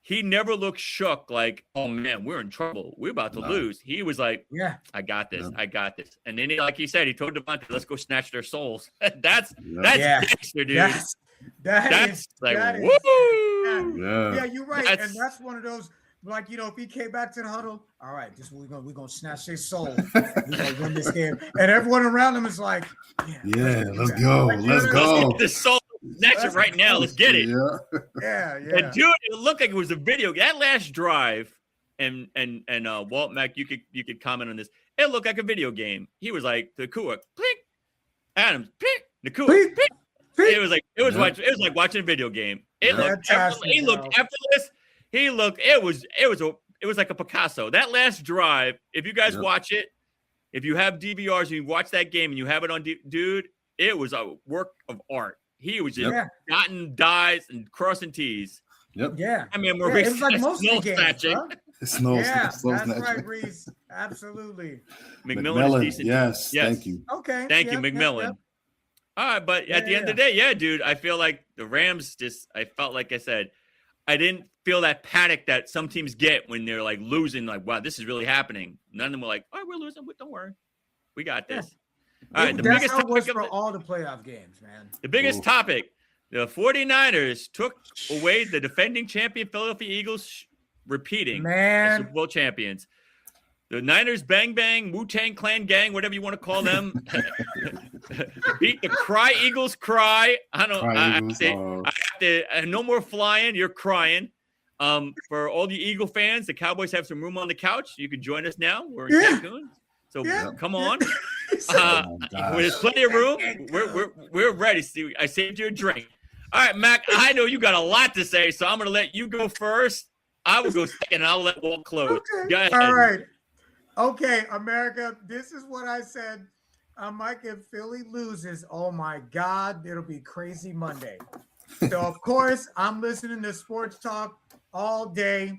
B: he never looked shook like, oh, man, we're in trouble. We're about to lose. He was like, I got this. I got this. And then, like he said, he told Devontae, let's go snatch their souls. That's gangster, dude. That's woo!
C: Yeah, you're right. And that's one of those, like, if he came back to the huddle, all right, we're gonna snatch his soul. We're gonna win this game. And everyone around him is like,
D: let's go. Let's go.
B: Get the soul. Snatch it right now. Let's get it.
C: Yeah.
B: And dude, it looked like it was a video. That last drive, and Walt, Mack, you could comment on this. It looked like a video game. He was like, Nakua, click, Adams, click, Nakua, click. It was like watching a video game. It looked effortless. It was like a Picasso. That last drive, if you guys watch it, if you have DVRs and you watch that game and you have it on, dude, it was a work of art. He was just dotting dies and crossing T's.
D: Yep.
C: Yeah.
B: I mean,
C: it was like most of the games, huh?
D: That's
C: right, Reese. Absolutely.
B: McMillan is decent.
D: Yes. Thank you.
C: Okay.
B: Thank you, McMillan.
C: Yep.
B: All right, but at the end of the day, dude, I feel like the Rams I felt like I said, I didn't feel that panic that some teams get when they're like losing, like, wow, this is really happening. None of them were like, oh, we're losing, but don't worry. We got this.
C: Yeah.
B: All right,
C: that's how it was for all the playoff games, man.
B: The biggest topic, the 49ers took away the defending champion Philadelphia Eagles, repeating as Super Bowl champions. The Niners, bang, bang, Wu-Tang Clan gang, whatever you want to call them, beat the Cry Eagles cry. I have to, no more flying. You're crying. For all the Eagle fans, the Cowboys have some room on the couch. You can join us now. We're in Cancun. So come on. There's plenty of room. We're ready. See, I saved you a drink. All right, Mac, I know you got a lot to say, so I'm going to let you go first. I will go second, and I'll let Walt close.
C: Okay.
B: Go ahead.
C: All right. Okay, America, this is what I said. Mike, if Philly loses, oh, my God, it'll be crazy Monday. So, of course, I'm listening to sports talk all day.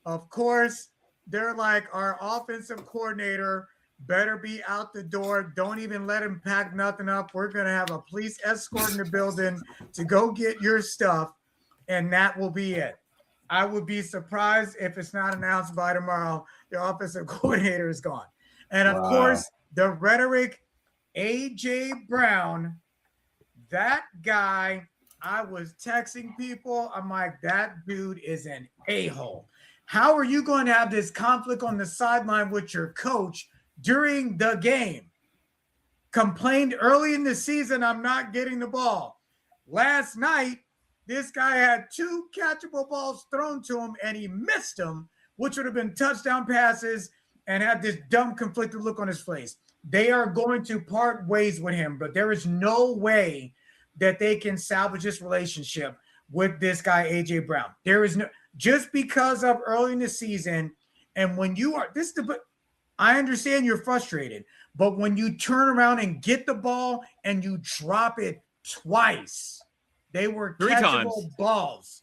C: Of course, they're like, our offensive coordinator better be out the door. Don't even let him pack nothing up. We're going to have a police escort in the building to go get your stuff, and that will be it. I would be surprised if it's not announced by tomorrow. The offensive coordinator is gone. And, of course, the rhetoric, A.J. Brown, that guy, I was texting people. I'm like, that dude is an a-hole. How are you going to have this conflict on the sideline with your coach during the game? Complained early in the season, I'm not getting the ball. Last night, this guy had 2 catchable balls thrown to him, and he missed them, which would have been touchdown passes, and had this dumb, conflicted look on his face. They are going to part ways with him, but there is no way that they can salvage this relationship with this guy, A.J. Brown. There is no, just because of early in the season, and when you are, I understand you're frustrated, but when you turn around and get the ball and you drop it twice, they were
B: 3
C: catchable
B: times.
C: balls.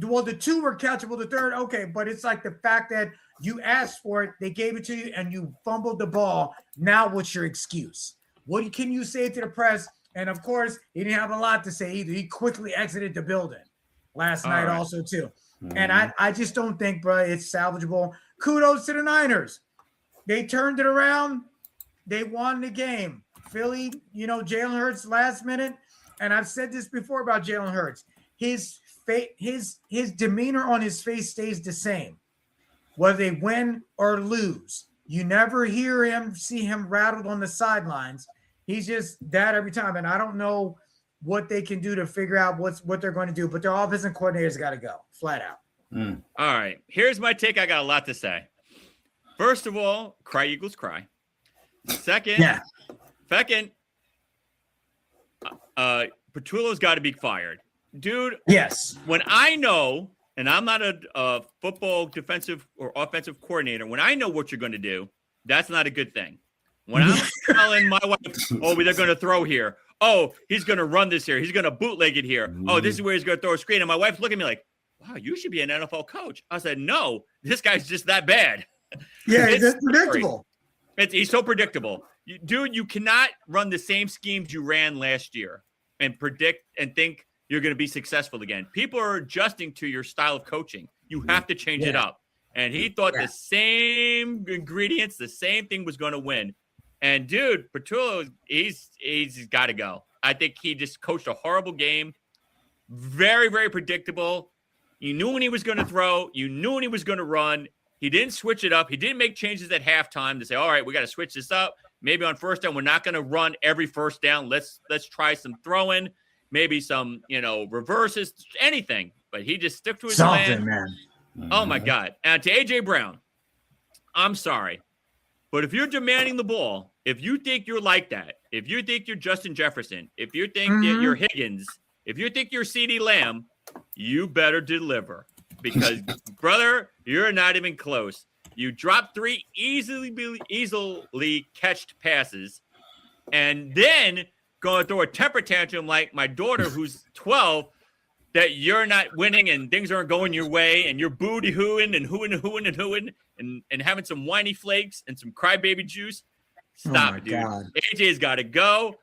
C: Well, the 2 were catchable, the third, okay, but it's like the fact that you asked for it, they gave it to you, and you fumbled the ball. Now what's your excuse? What can you say to the press? And of course, he didn't have a lot to say either. He quickly exited the building last night also too. And I just don't think, bro, it's salvageable. Kudos to the Niners. They turned it around. They won the game. Philly, Jalen Hurts last minute. And I've said this before about Jalen Hurts. His demeanor on his face stays the same, whether they win or lose. You never see him rattled on the sidelines. He's just that every time. And I don't know what they can do to figure out what they're going to do, but their offensive coordinator's got to go flat out.
B: All right. Here's my take. I got a lot to say. First of all, cry Eagles cry. Second, Petullo's got to be fired. Dude,
C: yes.
B: When I know, and I'm not a football defensive or offensive coordinator, when I know what you're going to do, that's not a good thing. When I'm telling my wife, they're going to throw here. Oh, he's going to run this here. He's going to bootleg it here. Oh, this is where he's going to throw a screen. And my wife's looking at me like, wow, you should be an NFL coach. I said, no, this guy's just that bad.
C: Yeah, it's predictable.
B: He's so predictable. Dude, you cannot run the same schemes you ran last year and predict and think you're going to be successful again. People are adjusting to your style of coaching. You have to change it up. And he thought the same ingredients, the same thing was going to win. And, dude, Petullo, he's got to go. I think he just coached a horrible game. Very, very predictable. You knew when he was going to throw. You knew when he was going to run. He didn't switch it up. He didn't make changes at halftime to say, all right, we got to switch this up. Maybe on first down, we're not going to run every first down. Let's try some throwing, maybe some, reverses, anything. But he just stuck to his plan.
C: Man.
B: Oh, my God. And to A.J. Brown, I'm sorry. But if you're demanding the ball, if you think you're like that, if you think you're Justin Jefferson, if you think that you're Higgins, if you think you're CeeDee Lamb, you better deliver. Because, brother, you're not even close. You dropped 3 easily catched passes, and then going to throw a temper tantrum like my daughter, who's 12, that you're not winning and things aren't going your way, and you're booty-hooing and hooing and having some whiny flakes and some crybaby juice. Stop it, dude. God. AJ's got to go.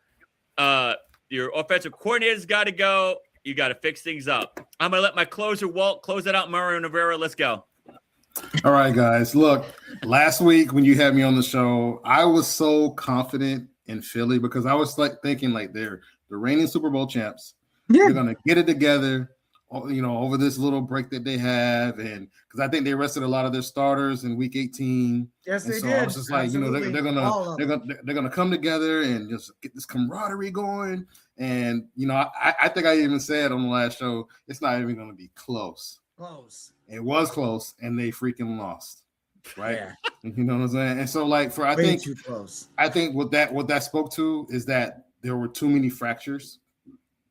B: Your offensive coordinator's got to go. You got to fix things up. I'm going to let my closer, Walt, close it out. Mario Rivera, let's go.
D: All right, guys. Look, last week when you had me on the show, I was so confident in Philly because I was thinking they're the reigning Super Bowl champs. Yeah. They're going to get it together, over this little break that they have. And because I think they rested a lot of their starters in week 18.
C: Yes, they did.
D: I was just like, they're gonna come together and just get this camaraderie going. And I think I even said on the last show, it's not even going to be close. It was close, and they freaking lost, right? Yeah. You know what I'm saying? And so, I think too close. I think what that spoke to is that there were too many fractures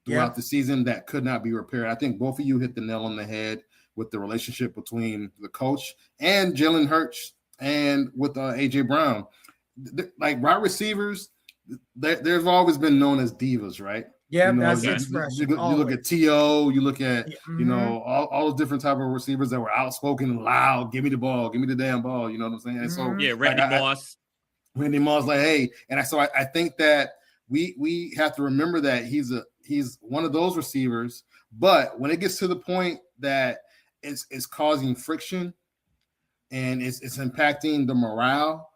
D: throughout the season that could not be repaired. I think both of you hit the nail on the head with the relationship between the coach and Jalen Hurts and with AJ Brown. Wide receivers, they've always been known as divas, right?
C: Yeah, that's the expression.
D: You look at T.O., you look at, all the different type of receivers that were outspoken and loud. Give me the ball. Give me the damn ball. You know what I'm saying? And so, Randy Moss, hey. And I think that we have to remember that he's one of those receivers. But when it gets to the point that it's causing friction and it's impacting the morale,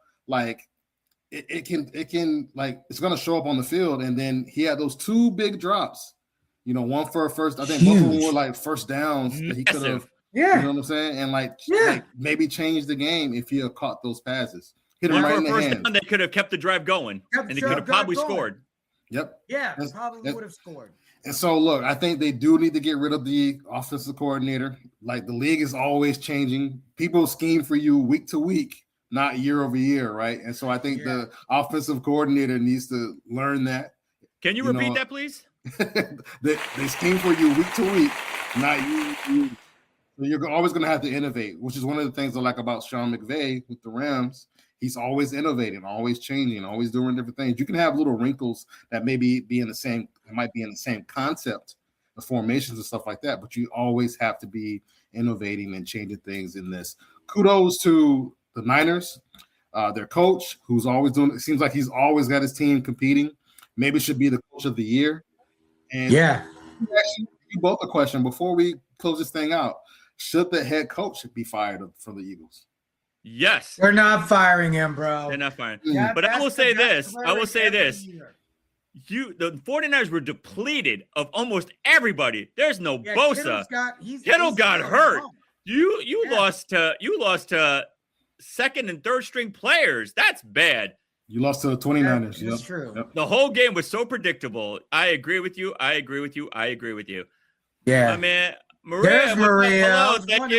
D: it can it's going to show up on the field. And then he had those 2 big drops, one for a first. I think both of them were first downs that he could have. Yeah, you know what I'm saying? And maybe change the game if he had caught those passes. Hit him right in the hand.
B: They could have kept the drive going, and they could have probably scored.
D: Yep.
C: Yeah, probably would have scored.
D: And so, look, I think they do need to get rid of the offensive coordinator. The league is always changing. People scheme for you week to week, not year over year, right? And so I think the offensive coordinator needs to learn that.
B: Can you repeat that, please?
D: they scheme for you week to week, not you. So you're always going to have to innovate, which is one of the things I like about Sean McVay with the Rams. He's always innovating, always changing, always doing different things. You can have little wrinkles that might be in the same concept of formations and stuff like that, but you always have to be innovating and changing things in this. Kudos to the Niners. Their coach, who's always doing, it seems like he's always got his team competing. Maybe should be the coach of the year. And actually, you both a question before we close this thing out. Should the head coach be fired from the Eagles?
B: Yes.
C: They're not firing him, bro.
B: They're not firing.
C: Yeah,
B: But I will say this.
C: year.
B: The 49ers were depleted of almost everybody. There's no Bosa. Kittle got hurt. You lost to second and third string players. That's bad.
D: You lost to the 29ers.
C: That's true.
D: Yep.
B: The whole game was so predictable. I agree with you.
C: Yeah.
B: My man, Maria.
C: There's Maria.
B: Hello. Thank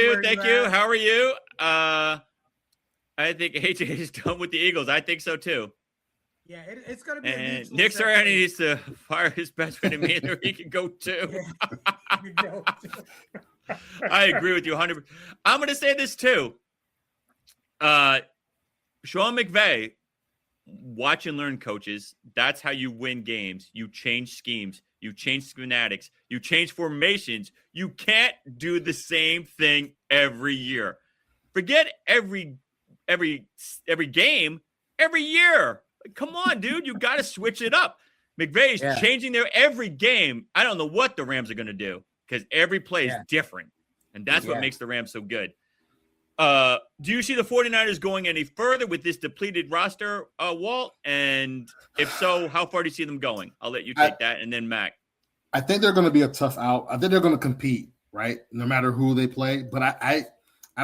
B: you. How are you? I think AJ is done with the Eagles. I think so too.
C: Yeah, it's going to be.
B: And Nick Sirianni needs to fire his best friend and me, or he can go too. I agree with you 100%. I'm going to say this too. Sean McVay, watch and learn, coaches. That's how you win games. You change schemes. You change schematics. You change formations. You can't do the same thing every year. Forget every game, every year. Come on, dude. You got to switch it up. McVay's changing their every game. I don't know what the Rams are going to do because every play is different. And that's what makes the Rams so good. Do you see the 49ers going any further with this depleted roster, Walt? And if so, how far do you see them going? I'll let you take that. And then Mack.
D: I think they're going to be a tough out. I think they're going to compete, right? No matter who they play. But I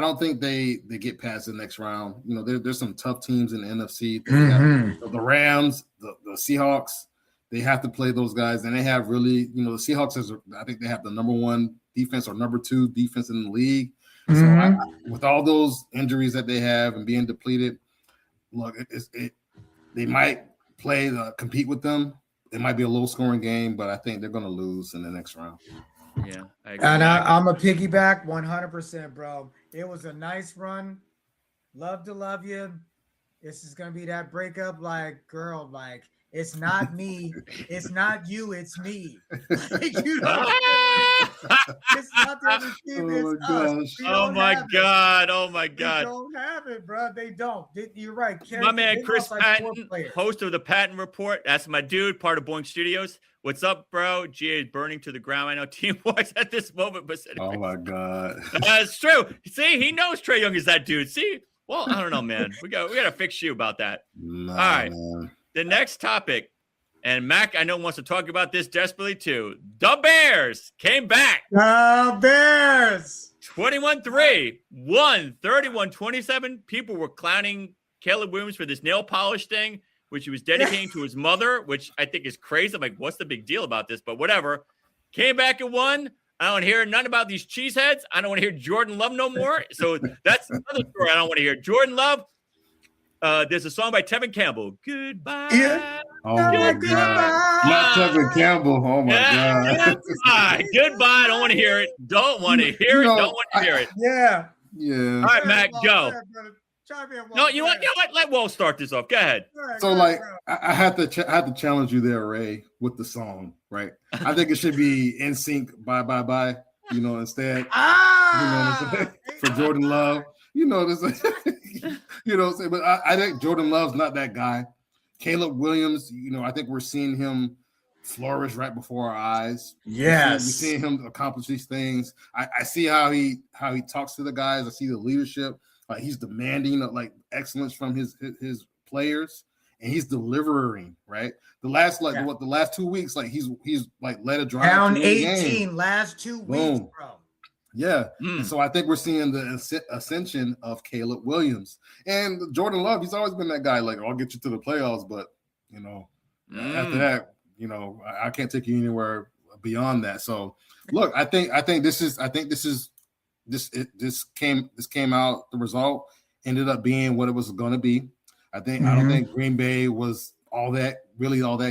D: don't think they get past the next round. You know, there's some tough teams in the NFC. The Rams, the Seahawks, they have to play those guys. And they have really, the Seahawks, I think they have the number one defense or number two defense in the league. So with all those injuries that they have and being depleted, look, they might compete with them. It might be a low-scoring game, but I think they're going to lose in the next round.
B: Yeah, I agree.
C: And I'm a piggyback 100%, bro. It was a nice run. Love to love you. This is going to be that breakup, girl, it's not me. It's not you. It's me. It's not the other team. It's us.
B: Oh my God.
C: They don't have it, bro. They don't. You're right.
B: My man, Chris Patton, host of the Patton Report. That's my dude, part of Boink Studios. What's up, bro? GA is burning to the ground. I know team-wise at this moment, but
D: oh my God.
B: That's true. See, he knows Trae Young is that dude. See, well, I don't know, man. We got to fix you about that.
D: Nah,
B: all right.
D: Man.
B: The next topic, and Mack, I know, wants to talk about this desperately too. The Bears came back.
C: The Bears.
B: 21-3, won 31-27. People were clowning Caleb Williams for this nail polish thing, which he was dedicating to his mother, which I think is crazy. I'm like, what's the big deal about this? But whatever. Came back and won. I don't hear none about these cheeseheads. I don't want to hear Jordan Love no more. So that's another story I don't want to hear. Jordan Love. There's a song by Tevin Campbell. Goodbye.
C: Yeah.
D: Oh my God. Not Tevin Campbell. Oh my God.
B: Goodbye. Don't want to hear it. Don't want to hear it. Don't want to hear it.
C: Yeah.
B: All right, Mac, go. No, you know what? Let Walt start this off. Go ahead.
D: So, I had to challenge you there, Ray, with the song, right? I think it should be In Sync, Bye Bye Bye. Instead, for Jordan Love. This, what I'm saying? But I think Jordan Love's not that guy. Caleb Williams, I think we're seeing him flourish right before our eyes.
C: Yes,
D: we're seeing him accomplish these things. I see how he talks to the guys. I see the leadership. He's demanding excellence from his players, and he's delivering. Right, the last 2 weeks, he's led a drive
C: down 18 last 2 weeks, bro.
D: Yeah, and so I think we're seeing the ascension of Caleb Williams and Jordan Love. He's always been that guy. I'll get you to the playoffs, but after that, I can't take you anywhere beyond that. So, look, I think this came out. The result ended up being what it was going to be. I don't think Green Bay was all that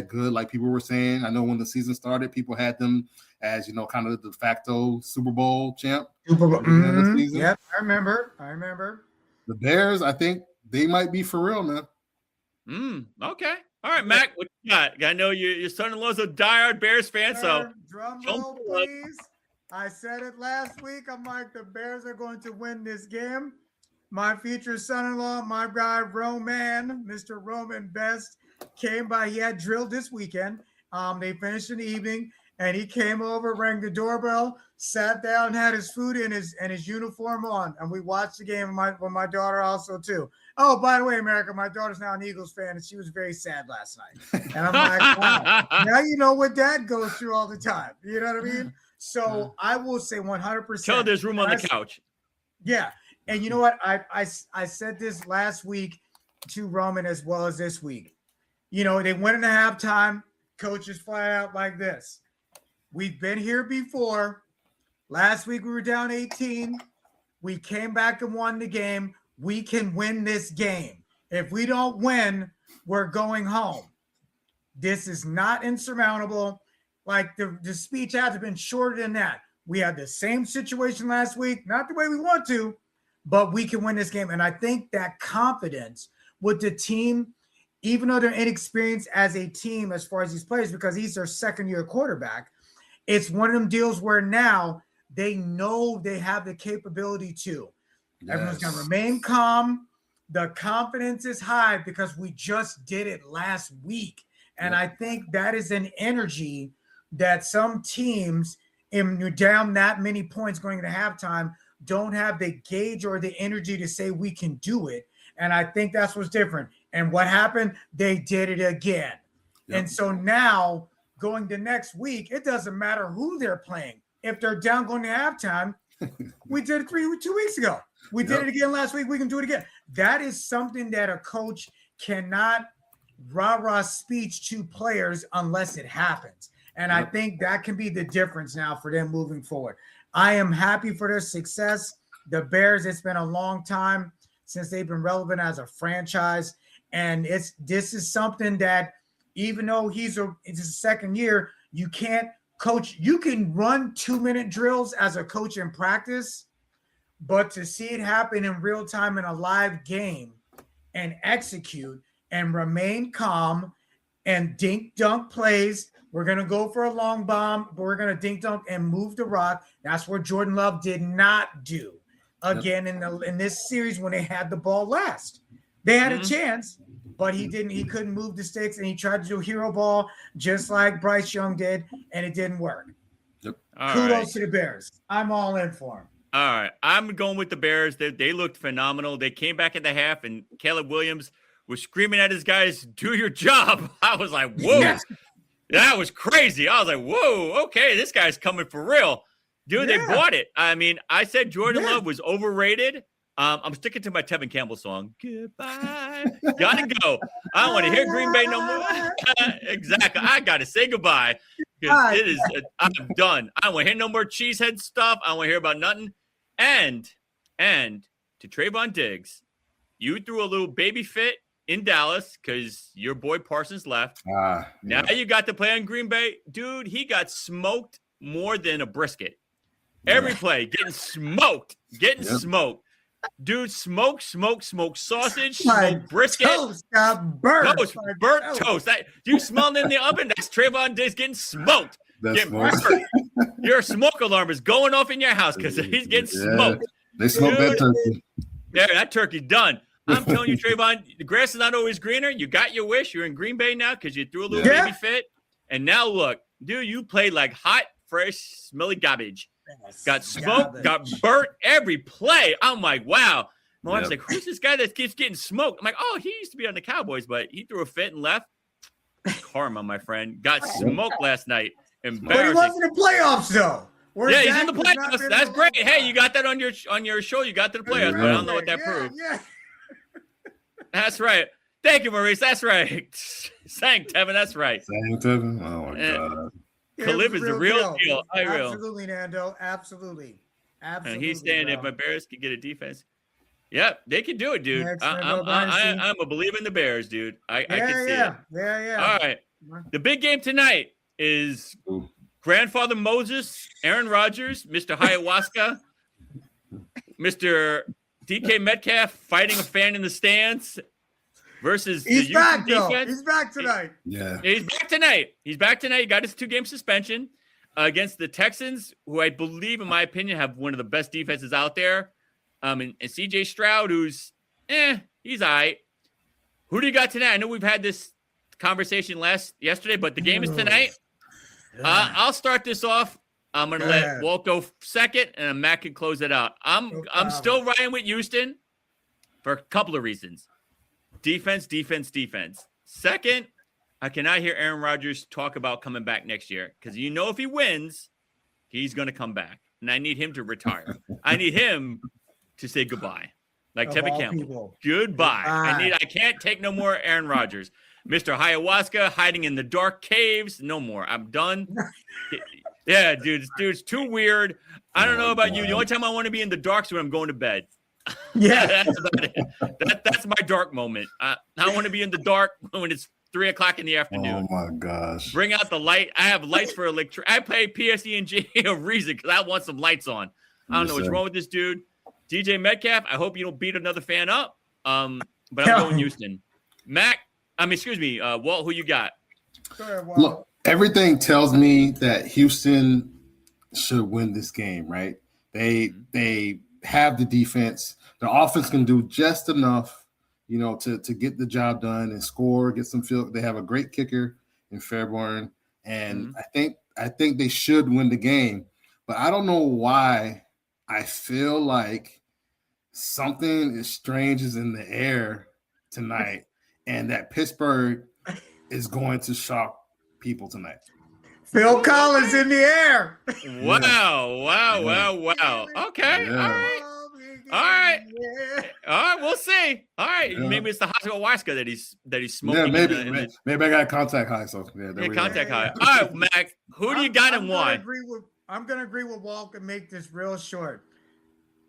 D: good, like people were saying. I know when the season started, people had them as kind of the de facto Super Bowl champ.
C: Super Bowl. Yep, I remember.
D: The Bears, I think they might be for real, man.
B: Okay. All right, Mac, what you got? I know your son-in-law's a diehard Bears fan, so
C: drum roll, please. I said it last week. I'm like, the Bears are going to win this game. my future son-in-law, my guy Roman, Mr. Roman Best, came by. He had drilled this weekend. They finished in the evening, and he came over, rang the doorbell, sat down, had his food and his uniform on, and we watched the game with my daughter also too. Oh, by the way, America, my daughter's now an Eagles fan, and she was very sad last night. And I'm like, wow, now you know what Dad goes through all the time. You know what I mean? So I will say 100%.
B: Tell her there's room on the couch.
C: Yeah. And you know what? I said this last week to Roman as well as this week. You know, they went into halftime. Coaches fly out like this. We've been here before. Last week we were down 18. We came back and won the game. We can win this game. If we don't win, we're going home. This is not insurmountable. Like the speech has been shorter than that. We had the same situation last week, not the way we want to, but we can win this game. And I think that confidence with the team, even though they're inexperienced as a team as far as these players, because he's their second-year quarterback, it's one of them deals where now they know they have the capability to. Yes. Everyone's going to remain calm. The confidence is high because we just did it last week. And I think that is an energy that some teams, if you're down that many points going into halftime, don't have the gauge or the energy to say we can do it. And I think that's what's different. And what happened? They did it again. Yep. And so now going to next week, it doesn't matter who they're playing. If they're down going to halftime, we did it 2 weeks ago. We did it again last week. We can do it again. That is something that a coach cannot rah-rah speech to players unless it happens. And I think that can be the difference now for them moving forward. I am happy for their success. The Bears, it's been a long time since they've been relevant as a franchise. And this is something that even though it's his second year, you can't coach. You can run 2-minute drills as a coach in practice, but to see it happen in real time in a live game and execute and remain calm and dink dunk plays. We're going to go for a long bomb, but we're going to dink dunk and move the rock. That's what Jordan Love did not do again in this series when they had the ball last. They had a chance, but he didn't. He couldn't move the sticks, and he tried to do hero ball just like Bryce Young did, and it didn't work.
D: Yep.
C: Kudos to the Bears. I'm all in for them.
B: All right. I'm going with the Bears. They looked phenomenal. They came back at the half, and Caleb Williams was screaming at his guys, do your job. I was like, whoa. Yes. That was crazy. I was like, whoa, okay, this guy's coming for real. Dude, they bought it. I mean, I said Jordan Love was overrated. I'm sticking to my Tevin Campbell song. Goodbye. Gotta go. I don't want to hear Green Bay no more. Exactly. I got to say goodbye. Because I'm done. I don't want to hear no more cheesehead stuff. I don't want to hear about nothing. And to Trayvon Diggs, you threw a little baby fit in Dallas because your boy Parsons left. Now you got to play on Green Bay. Dude, he got smoked more than a brisket. Every play, getting smoked. Smoked. Dude, smoke sausage, smoke brisket.
C: Toast got burnt.
B: Burnt toast. You smell it in the oven? That's Trayvon Diggs getting smoked. Your smoke alarm is going off in your house because he's getting smoked.
D: They smoked that turkey.
B: There, that turkey's done. I'm telling you, Trayvon, the grass is not always greener. You got your wish. You're in Green Bay now because you threw a little baby fit. And now look, dude, you played like hot, fresh, smelly garbage. Got smoked, got burnt every play. I'm like, wow. My wife's like, who's this guy that keeps getting smoked? I'm like, oh, he used to be on the Cowboys, but he threw a fit and left. Karma, my friend. Got smoked last night. Embarrassing.
C: But he wasn't in the playoffs, though.
B: Yeah, he's in the playoffs. That's great. Hey, you got that on your show. You got to the playoffs, but I don't know what that proved. Yeah. That's right. Thank you, Maurice. That's right. Sang Tevin. That's right.
D: Sang Tevin. Oh my God.
B: Khalib is the real deal.
C: Absolutely, Nando. Absolutely.
B: And he's saying if my Bears could get a defense, they can do it, dude. I'm a believer in the Bears, dude. I can see it.
C: Yeah.
B: All right. The big game tonight is Grandfather Moses, Aaron Rodgers, Mr. Ayahuasca, Mr. DK Metcalf fighting a fan in the stands versus the Houston defense.
C: He's back tonight.
D: Yeah.
B: He's back tonight. He got his 2-game suspension against the Texans, who I believe, in my opinion, have one of the best defenses out there. And CJ Stroud, who's he's all right. Who do you got tonight? I know we've had this conversation yesterday, but the game is tonight. I'll start this off. I'm gonna let Walt go second, and Matt can close it out. I'm still riding with Houston for a couple of reasons. Defense. Second, I cannot hear Aaron Rodgers talk about coming back next year because if he wins, he's gonna come back, and I need him to retire. I need him to say goodbye, like Tevin Campbell. Goodbye. I can't take no more Aaron Rodgers. Mr. Ayahuasca hiding in the dark caves. No more. I'm done. Yeah, dude's too weird. I don't know about you. The only time I want to be in the dark is when I'm going to bed.
C: Yeah,
B: that's about it. That's my dark moment. I want to be in the dark when it's 3:00 in the afternoon.
D: Oh my gosh!
B: Bring out the light. I have lights for electric. I pay PSE&G a reason because I want some lights on. I don't know what's wrong with this dude. DJ Metcalf. I hope you don't beat another fan up. But I'm going Houston. Mack. Walt. Who you got?
D: Look, everything tells me that Houston should win this game. Right? They have the defense. The offense can do just enough, to get the job done and score, get some field. They have a great kicker in Fairbairn, and I think they should win the game. But I don't know why I feel like something strange is in the air tonight, and that Pittsburgh is going to shock people tonight.
C: Phil Collins in the air.
B: Wow. Okay. Yeah. All right. We'll see. All right. Yeah. Maybe it's the ayahuasca that he's smoking.
D: Yeah, maybe I got contact high. So
B: contact high. All right, Mac. Who do you got and why?
C: I'm gonna agree with Walt and make this real short.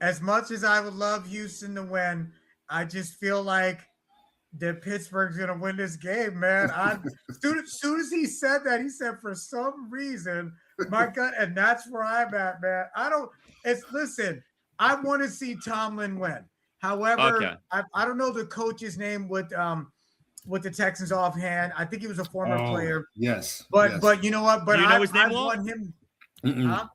C: As much as I would love Houston to win, I just feel like that Pittsburgh's gonna win this game, man. Soon as he said that, he said for some reason, my gut, and that's where I'm at, man. Listen. I want to see Tomlin win. However, I don't know the coach's name with the Texans offhand. I think he was a former player.
D: Yes.
C: But you know what? But
B: do you know his name?
C: I want him.
B: No.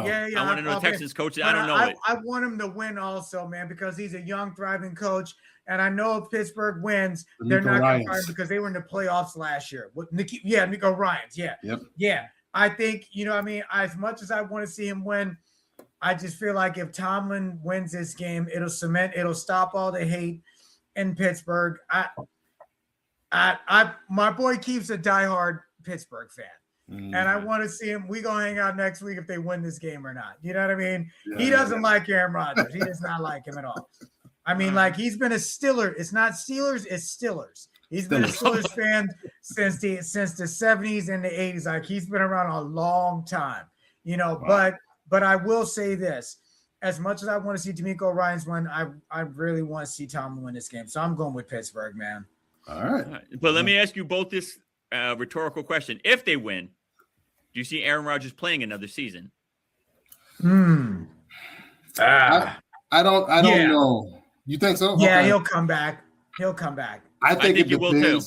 B: Yeah. I want to know the Texans coach. I don't know it.
C: I want him to win also, man, because he's a young, thriving coach. And I know if Pittsburgh wins, they're not going to fire him because they were in the playoffs last year. With Nico Ryans. Yeah.
D: Yep.
C: Yeah. I think, as much as I want to see him win, I just feel like if Tomlin wins this game, it'll stop all the hate in Pittsburgh. My boy Keith's a diehard Pittsburgh fan. And I want to see him. We gonna hang out next week if they win this game or not. You know what I mean? Yeah, he doesn't like Aaron Rodgers. He does not like him at all. I mean, like he's been a Stiller. It's not Steelers, it's Stillers. He's been a Steelers fan since the 70s and the 80s. Like he's been around a long time, But I will say this: as much as I want to see D'Amico Ryans win, I really want to see Tomlin win this game. So I'm going with Pittsburgh, man.
D: All right.
B: But let me ask you both this rhetorical question: if they win, do you see Aaron Rodgers playing another season?
D: I don't know. You think so?
C: Yeah, okay. He'll come back.
D: I think it
B: he will too.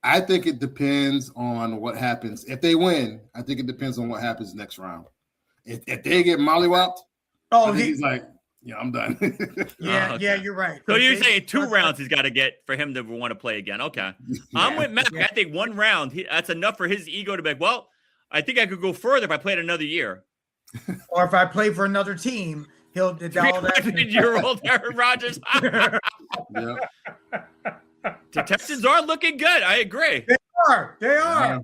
D: I think it depends on what happens. If they win, I think it depends on what happens next round. If they get mollywopped, he's like, I'm done.
C: Yeah, you're right.
B: So you're saying 2 rounds he's got to get for him to want to play again. Okay. Yeah. I'm with Matt. Yeah. I think 1 round, that's enough for his ego to be like, well, I think I could go further if I played another year.
C: Or if I play for another team, he'll do all that.
B: Year-old Aaron Rodgers. The Texans are looking good. I agree.
C: They are. Yeah.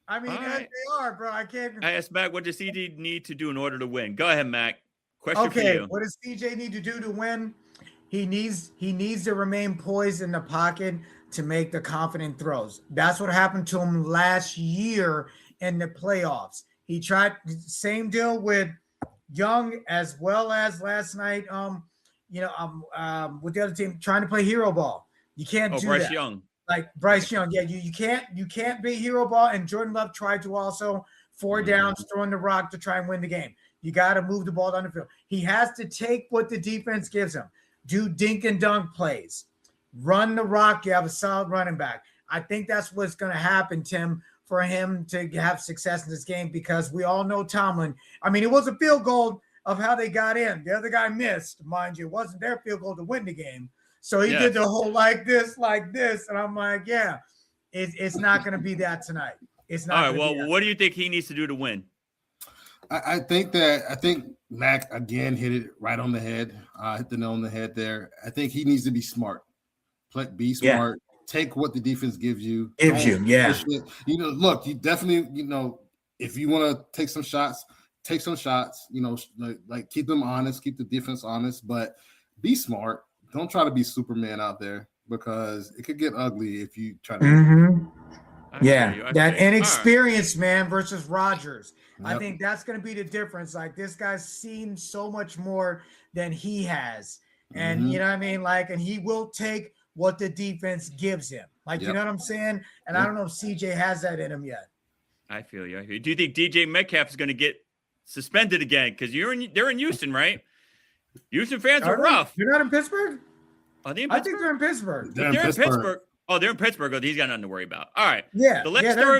C: I mean, they are, bro. I can't.
B: I asked Mac, what does CJ need to do in order to win? Go ahead, Mac. Question for you.
C: What does CJ need to do to win? He needs to remain poised in the pocket to make the confident throws. That's what happened to him last year in the playoffs. He tried same deal with Young as well as last night. With the other team trying to play hero ball. You can't do
B: Bryce
C: that.
B: Young.
C: Like Bryce Young, you can't be hero ball. And Jordan Love tried to also 4 downs, throwing the rock to try and win the game. You got to move the ball down the field. He has to take what the defense gives him. Do dink and dunk plays. Run the rock. You have a solid running back. I think that's what's going to happen, Tim, for him to have success in this game because we all know Tomlin. I mean, it was a field goal of how they got in. The other guy missed, mind you. It wasn't their field goal to win the game. So he did the whole like this. And I'm like, yeah, it's not going to be that tonight. It's not.
B: All right. Well, what do you think he needs to do to win?
D: I think Mack again hit it right on the head, hit the nail on the head there. I think he needs to be smart. Be smart. Take what the defense gives you. Look, you definitely, if you want to take some shots, like keep them honest, keep the defense honest, but be smart. Don't try to be Superman out there because it could get ugly if you try to.
C: That inexperienced man versus Rodgers. Yep. I think that's going to be the difference. Like this guy's seen so much more than he has. And you know what I mean? Like, and he will take what the defense gives him. Like, you know what I'm saying? And I don't know if CJ has that in him yet.
B: I feel you. Do you think DJ Metcalf is going to get suspended again? Because they're in Houston, right? Houston fans are rough.
C: You're not in Pittsburgh?
B: Are they in Pittsburgh?
C: I think they're in Pittsburgh.
B: They're in Pittsburgh. Oh, they're in Pittsburgh. Oh, he's got nothing to worry about. All right.
C: Yeah.
B: The last story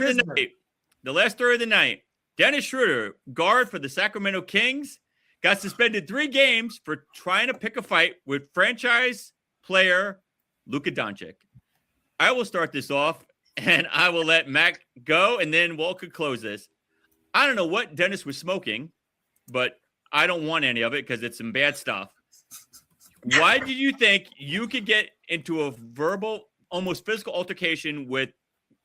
B: of the night. Dennis Schroeder, guard for the Sacramento Kings, got suspended 3 games for trying to pick a fight with franchise player Luka Doncic. I will start this off, and I will let Mack go, and then Walt could close this. I don't know what Dennis was smoking, but I don't want any of it because it's some bad stuff. Why did you think you could get into a verbal, almost physical altercation with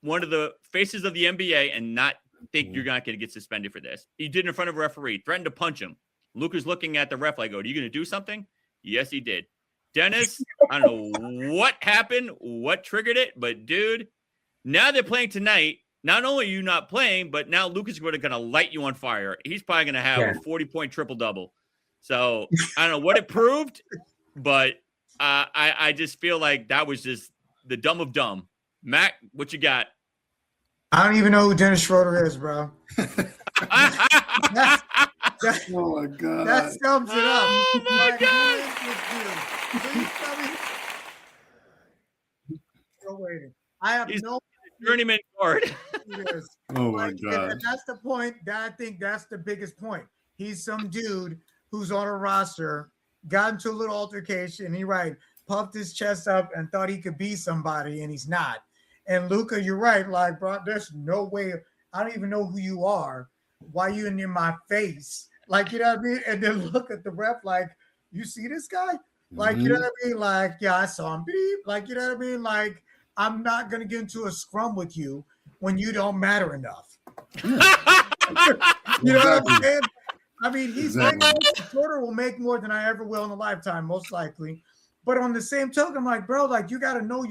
B: one of the faces of the NBA and not think you're not going to get suspended for this? He did it in front of a referee, threatened to punch him. Luka's looking at the ref like, are you going to do something? Yes, he did. Dennis, I don't know what happened, what triggered it, but dude, now they're playing tonight. Not only are you not playing, but now Luka's going to light you on fire. He's probably going to have a 40-point triple-double. So I don't know what it proved, but I just feel like that was just the dumb of dumb. Mack, what you got?
C: I don't even know who Dennis Schroeder is, bro.
D: Oh my god!
C: That sums it up.
B: Oh my god!
C: Still waiting. I have no
B: journeyman guard.
D: Oh my god!
C: That's the point. I think that's the biggest point. He's some dude who's on a roster, got into a little altercation. He puffed his chest up and thought he could be somebody, and he's not. And Luka, you're right. Like, bro, there's no way. I don't even know who you are. Why you in my face? Like, you know what I mean? And then look at the ref like, you see this guy? Like, you know what I mean? Like, yeah, I saw him. Beep. Like, you know what I mean? Like, I'm not going to get into a scrum with you when you don't matter enough. You know what I'm saying? I mean, Schroeder will make more than I ever will in a lifetime, most likely. But on the same token, I'm like, bro, like, you got to know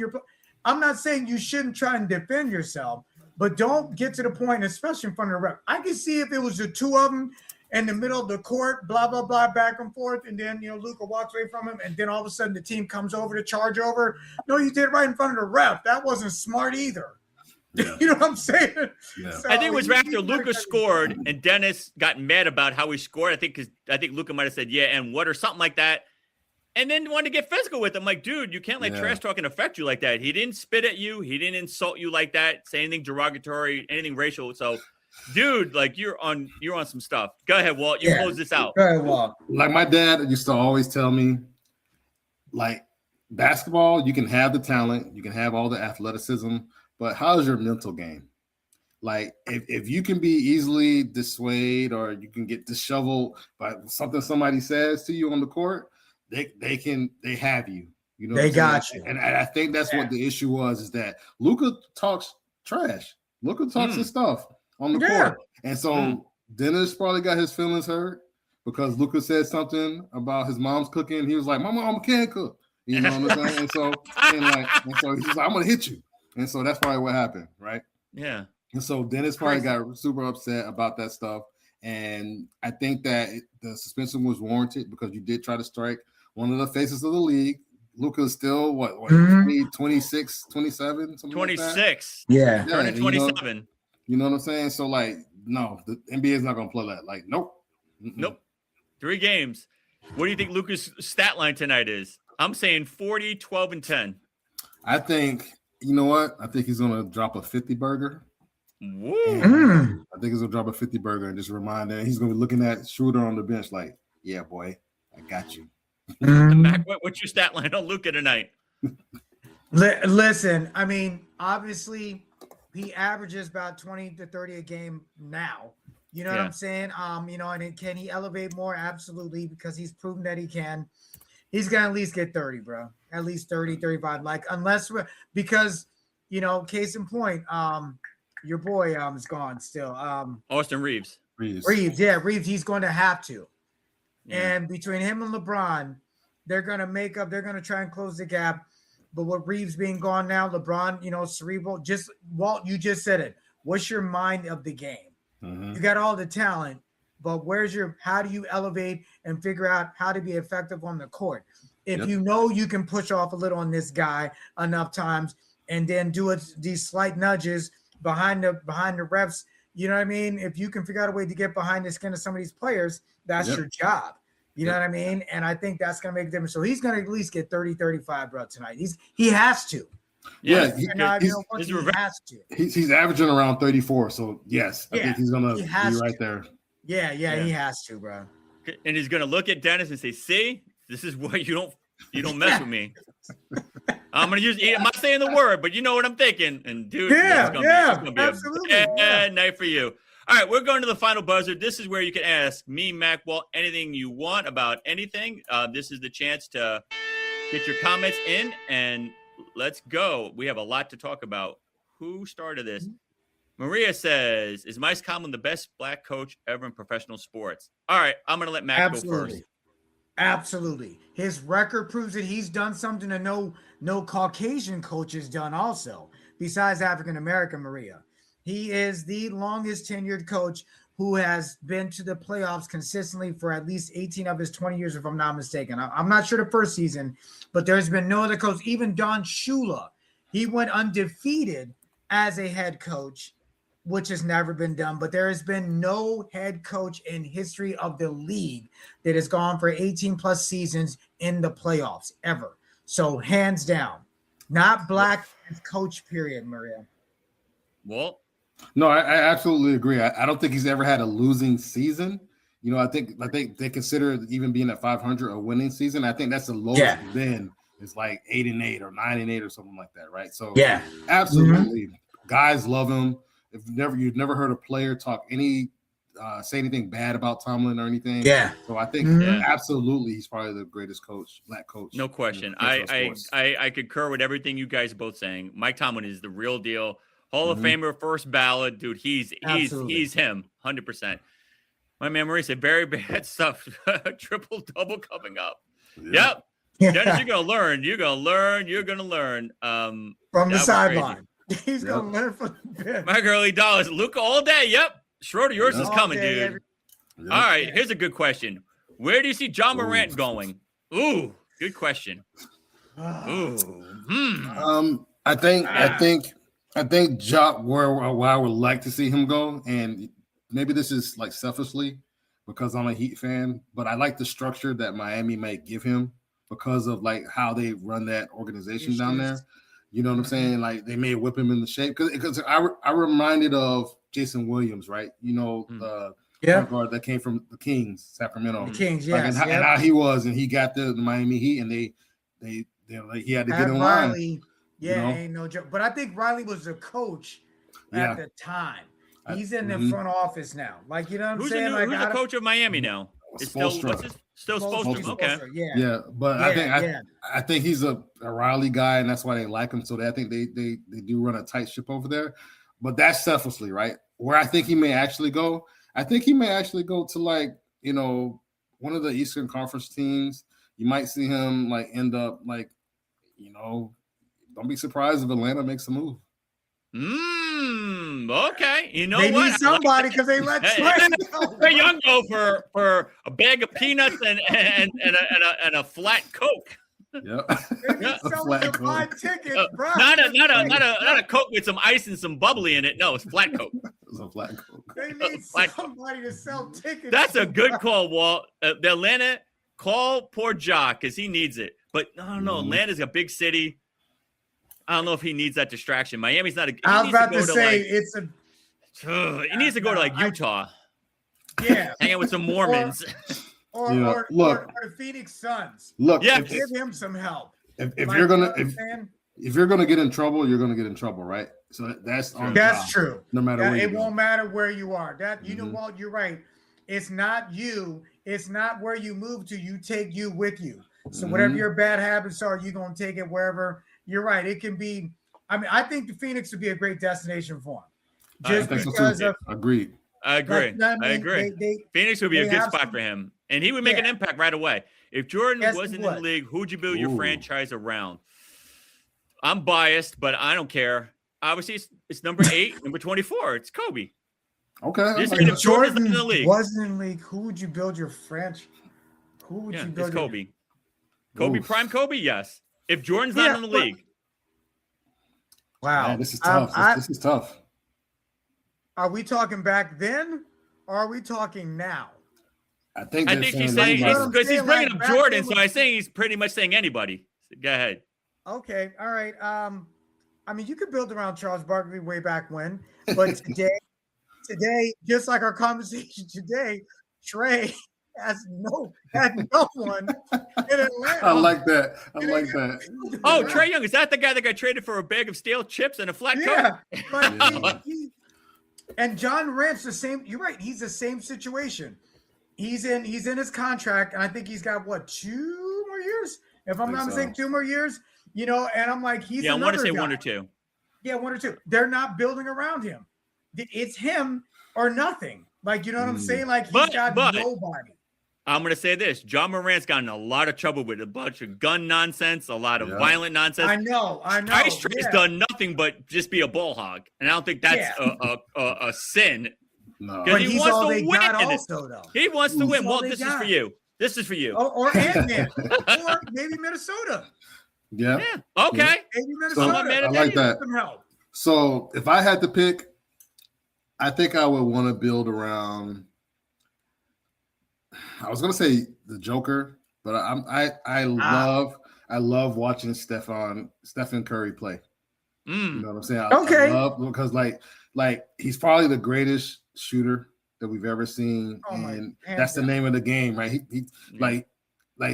C: I'm not saying you shouldn't try and defend yourself, but don't get to the point, especially in front of the ref. I can see if it was the two of them in the middle of the court, blah, blah, blah, back and forth, and then, Luka walks away from him, and then all of a sudden the team comes over to charge over. No, you did it right in front of the ref. That wasn't smart either. Yeah. You know what I'm saying? Yeah. So
B: I think it was after Luka scored and Dennis got mad about how he scored. I think Luka might have said, yeah, and what, or something like that. And then wanted to get physical with him. Like, dude, you can't let trash talking affect you like that. He didn't spit at you. He didn't insult you like that, say anything derogatory, anything racial. So, dude, like, you're on some stuff. Go ahead, Walt. You close this out.
C: Go ahead, Walt.
D: Like, my dad used to always tell me, like, basketball, you can have the talent, you can have all the athleticism, but how's your mental game? Like, if you can be easily dissuaded or you can get disheveled by something somebody says to you on the court, they have you. You know,
C: they got you.
D: And I think that's what the issue was, is that Luka talks trash. Luka talks his stuff on the court. And so Dennis probably got his feelings hurt because Luka said something about his mom's cooking. He was like, my mom can't cook. You know what I'm saying? And so he's like, I'm gonna hit you. And so that's probably what happened, right?
B: Yeah.
D: And so Dennis probably got super upset about that stuff. And I think that the suspension was warranted because you did try to strike one of the faces of the league. Luka's still, 26, 27?
B: 26.
D: Like
C: yeah.
B: Turning 27.
D: You know what I'm saying? So, like, no, the NBA is not going to play that. Like, nope.
B: Nope. 3 games. What do you think Luka's stat line tonight is? I'm saying 40, 12, and 10.
D: I think, you know what? I think he's going to drop a 50 burger.
B: Woo.
D: I think he's going to drop a 50 burger and just remind that he's going to be looking at Schroeder on the bench like, yeah, boy, I got you.
B: Mac, what's your stat line on Luka tonight?
C: Listen, I mean, obviously, he averages about 20 to 30 a game now. You know what I'm saying? And can he elevate more? Absolutely, because he's proven that he can. He's gonna at least get 30, bro. At least 30, 35. Like, because case in point, your boy is gone still.
B: Austin Reeves.
C: Reeves, he's going to have to. Yeah. And between him and LeBron, they're gonna make up, they're gonna try and close the gap. But with Reeves being gone now, LeBron, cerebral, Walt, you just said it. What's your mind of the game? You got all the talent, but how do you elevate and figure out how to be effective on the court? If you know you can push off a little on this guy enough times and then do these slight nudges behind the refs, you know what I mean? If you can figure out a way to get behind the skin of some of these players, that's your job. You know what I mean? And I think that's going to make a difference. So he's going to at least get 30, 35, bro, tonight. He has to.
D: Yeah,
C: he has to.
D: He's averaging around 34. So yes, I think he's gonna be right there.
C: Yeah, he has to, bro.
B: And he's gonna look at Dennis and say, "See, this is why you don't mess with me." I'm not saying the word, but you know what I'm thinking. And dude, it's gonna be
C: absolutely.
B: A bad night for you. All right, we're going to the final buzzer. This is where you can ask me, Mack, Walt, anything you want about anything. This is the chance to get your comments in, and let's go. We have a lot to talk about. Who started this? Maria says, is Mike Tomlin the best black coach ever in professional sports? All right, I'm going to let Mack go first.
C: Absolutely. His record proves that he's done something that no Caucasian coach has done also, besides African-American, Maria. He is the longest tenured coach who has been to the playoffs consistently for at least 18 of his 20 years, if I'm not mistaken. I'm not sure the first season, but there's been no other coach. Even Don Shula, he went undefeated as a head coach, which has never been done. But there has been no head coach in history of the league that has gone for 18 plus seasons in the playoffs ever. So hands down, not black coach, period, Maria.
B: Walt?
D: No, I absolutely agree. I don't think he's ever had a losing season. I think they consider even being at 500 a winning season. I think that's the lowest been. It's like 8-8 or 9-8 or something like that, right? So absolutely, guys love him. You've never heard a player say anything bad about Tomlin or anything. Yeah. So I think absolutely he's probably the greatest black coach.
B: No question. I concur with everything you guys are both saying. Mike Tomlin is the real deal. Hall of Famer, first ballot, dude. He's him, 100%. My man Marie said, very bad stuff. Triple double coming up. Yep. Dennis, you're gonna learn. You're gonna learn. From
C: the sideline. He's gonna learn from the bench.
B: My girly dollars. Luka all day. Yep. Schroeder, yours is coming, dude. All right. Here's a good question. Where do you see John Morant going? Ooh, good question. Ooh.
D: I think Jock, where I would like to see him go, and maybe this is like selfishly because I'm a Heat fan, but I like the structure that Miami might give him because of like how they run that organization down there. You know what I'm saying? Like they may whip him in the shape because I reminded of Jason Williams, right? The guard that came from the Kings, Sacramento.
C: The Kings, yes.
D: And how he was, and he got the Miami Heat, and he had to get in line.
C: Yeah, ain't no joke. But I think Riley was the coach at the time. He's in the front office now. Like, you know what I'm saying?
B: Who's the coach of Miami now? It's still Spoelstra. Okay.
D: Yeah, but I think he's a Riley guy, and that's why they like him. So I think they do run a tight ship over there. But that's selfishly, right? Where I think he may actually go, to like, one of the Eastern Conference teams. You might see him like end up like, don't be surprised if Atlanta makes a move.
B: Okay. You know
C: they
B: what?
C: Need somebody because they let
B: Trae Young go for a bag of peanuts and a flat Coke.
D: Yeah.
C: A flat Coke. Tickets, bro.
B: Not a Coke with some ice and some bubbly in it. No, it's flat Coke.
D: It's a flat Coke.
C: They need somebody to sell tickets.
B: That's a good call, Walt. The Atlanta, call poor Jock because he needs it. But I don't know. Atlanta's a big city. I don't know if he needs that distraction. Miami's not a.
C: I was about to say
B: it's a. He needs to go to like Utah.
C: Yeah,
B: hang out with some Mormons.
C: or,
D: Yeah,
C: or,
D: look.
C: or the Phoenix Suns.
D: Look,
B: Yeah.
C: Give him some help.
D: if
C: Like,
D: you're gonna
C: you know what I'm saying?
D: if you're gonna get in trouble, you're gonna get in trouble, right? So that's on
C: That's
D: job,
C: true.
D: no matter where you
C: It
D: go.
C: won't matter where you are. That you know
D: Mhm.
C: what, you're right. It's not you. It's not where you move to. You take you with you. So whatever
D: Mhm.
C: your bad habits are, you're gonna take it wherever. You're right. It can be. I mean, I think the Phoenix would be a great destination for him,
B: I
C: just
D: think so
C: because
D: too.
C: of
D: Agreed.
B: I agree.
C: like, you know what
B: I
C: I mean?
B: agree. Phoenix would be a
C: they
B: good
C: have
B: spot
C: some-
B: for him, and he would make an
C: Yeah.
B: impact right away. If Jordan
C: Yes, he
B: wasn't in the
C: would.
B: league, who'd you build your
D: Ooh.
B: franchise around? I'm biased, but I don't care. Obviously, it's number 8, number 24. It's Kobe.
D: Okay. I
B: Just
D: like
B: saying,
D: that.
B: if Jordan's not in the
C: Jordan
B: league,
C: wasn't in the league, who would you build your franchise? Who would
B: yeah,
C: you
B: it's
C: build? your-
B: Kobe. Kobe,
D: Oof.
B: prime Kobe, yes. If Jordan's
C: Yeah,
B: not in the
C: but-
B: league,
C: Wow,
D: Man, this is tough. This is tough.
C: Are we talking back then, or are we talking now?
D: I think
B: I
D: they're
B: think he's
D: saying
B: saying
C: like-
B: because he's
C: saying,
B: bringing
C: like,
B: up
C: back
B: Jordan,
C: then
B: so I think he's pretty much saying anybody. So go ahead.
C: Okay, all right. I mean, you could build around Charles Barkley way back when, but today, just like our conversation today, Trae had no one in Atlanta.
D: I like that. I like that.
B: Oh, Trae Young, is that the guy that got traded for a bag of stale chips and a flat coat?
C: Yeah, like
D: Yeah.
C: and John Morant's the same. You're right. He's the same situation. He's in his contract, and I think he's got what 2 more years, if I'm
D: Think
C: not
D: so.
C: mistaken, 2 more years. You know, and I'm like, he's
B: Yeah, I want to
C: another
B: say
C: guy.
B: 1 or 2.
C: Yeah, 1 or 2. They're not building around him. It's him or nothing. Like, you know what I'm saying? Like, he's got nobody.
B: I'm going to say this. John Morant's gotten in a lot of trouble with a bunch of gun nonsense, a lot of
D: Yeah.
B: violent nonsense.
C: I know.
B: Ice Trae's done nothing but just be a ball hog. And I don't think that's a sin.
D: No.
B: Because
C: But
B: he
C: he's
B: wants
C: all
B: to
C: they
B: win.
C: got
B: in it.
C: also, though.
B: He wants to
C: He's
B: win.
C: all
B: Walt,
C: they
B: this is
C: got.
B: for you. This is for you.
C: Or Ant-Man. Or maybe Minnesota.
D: Yeah.
B: Yeah. Okay.
C: Maybe
B: I'm
C: Minnesota.
B: not mad
D: I
B: at
D: like
B: that.
D: that.
C: Some help.
D: So if I had to pick, I think I would want to build around. I was gonna say the Joker, but I love watching Stephen Curry play. You know what I'm saying?
C: Okay.
D: I love because like he's probably the greatest shooter that we've ever seen,
C: Oh my-
D: and
C: hands
D: that's the
C: down.
D: name of the game, right? He like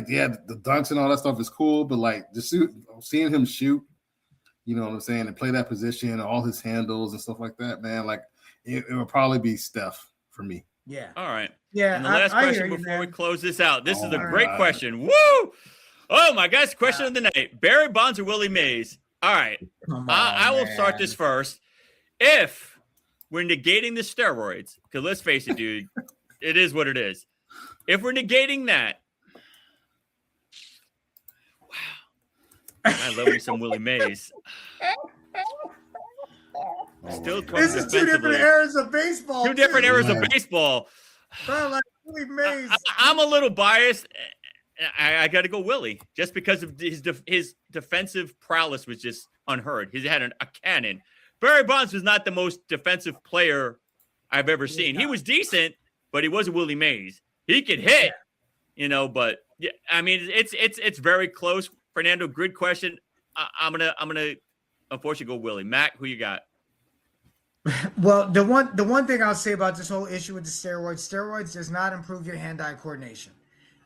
D: yeah, the dunks and all that stuff is cool, but like seeing him shoot, you know what I'm saying, and play that position, all his handles and stuff like that, man. Like it would probably be Steph for me.
C: Yeah.
B: All right.
C: Yeah.
B: And the last
C: I
B: question
C: hear you,
B: before we
C: man.
B: close this out. This is a
D: Oh,
B: great
D: God.
B: question. Woo! Oh my gosh, question of the night. Barry Bonds or Willie Mays? All right.
C: Come
B: I
C: on,
B: will start
C: man.
B: this first. If we're negating the steroids, because let's face it, dude, it is what it is. If we're negating that, wow. I love me some Willie Mays. Still
C: This is 2 different eras of baseball.
B: 2 different
C: too.
B: eras of
D: Yeah.
B: baseball.
C: Bro, like Willie Mays.
B: I'm a little biased. I got to go Willie just because of his defensive prowess was just unheard. He had a cannon. Barry Bonds was not the most defensive player I've ever seen. He was decent, but he wasn't Willie Mays. He could hit, you know. But yeah, I mean, it's very close. Fernando, good question. I'm gonna unfortunately go Willie. Mack, who you got?
C: Well, the one thing I'll say about this whole issue with the steroids does not improve your hand-eye coordination.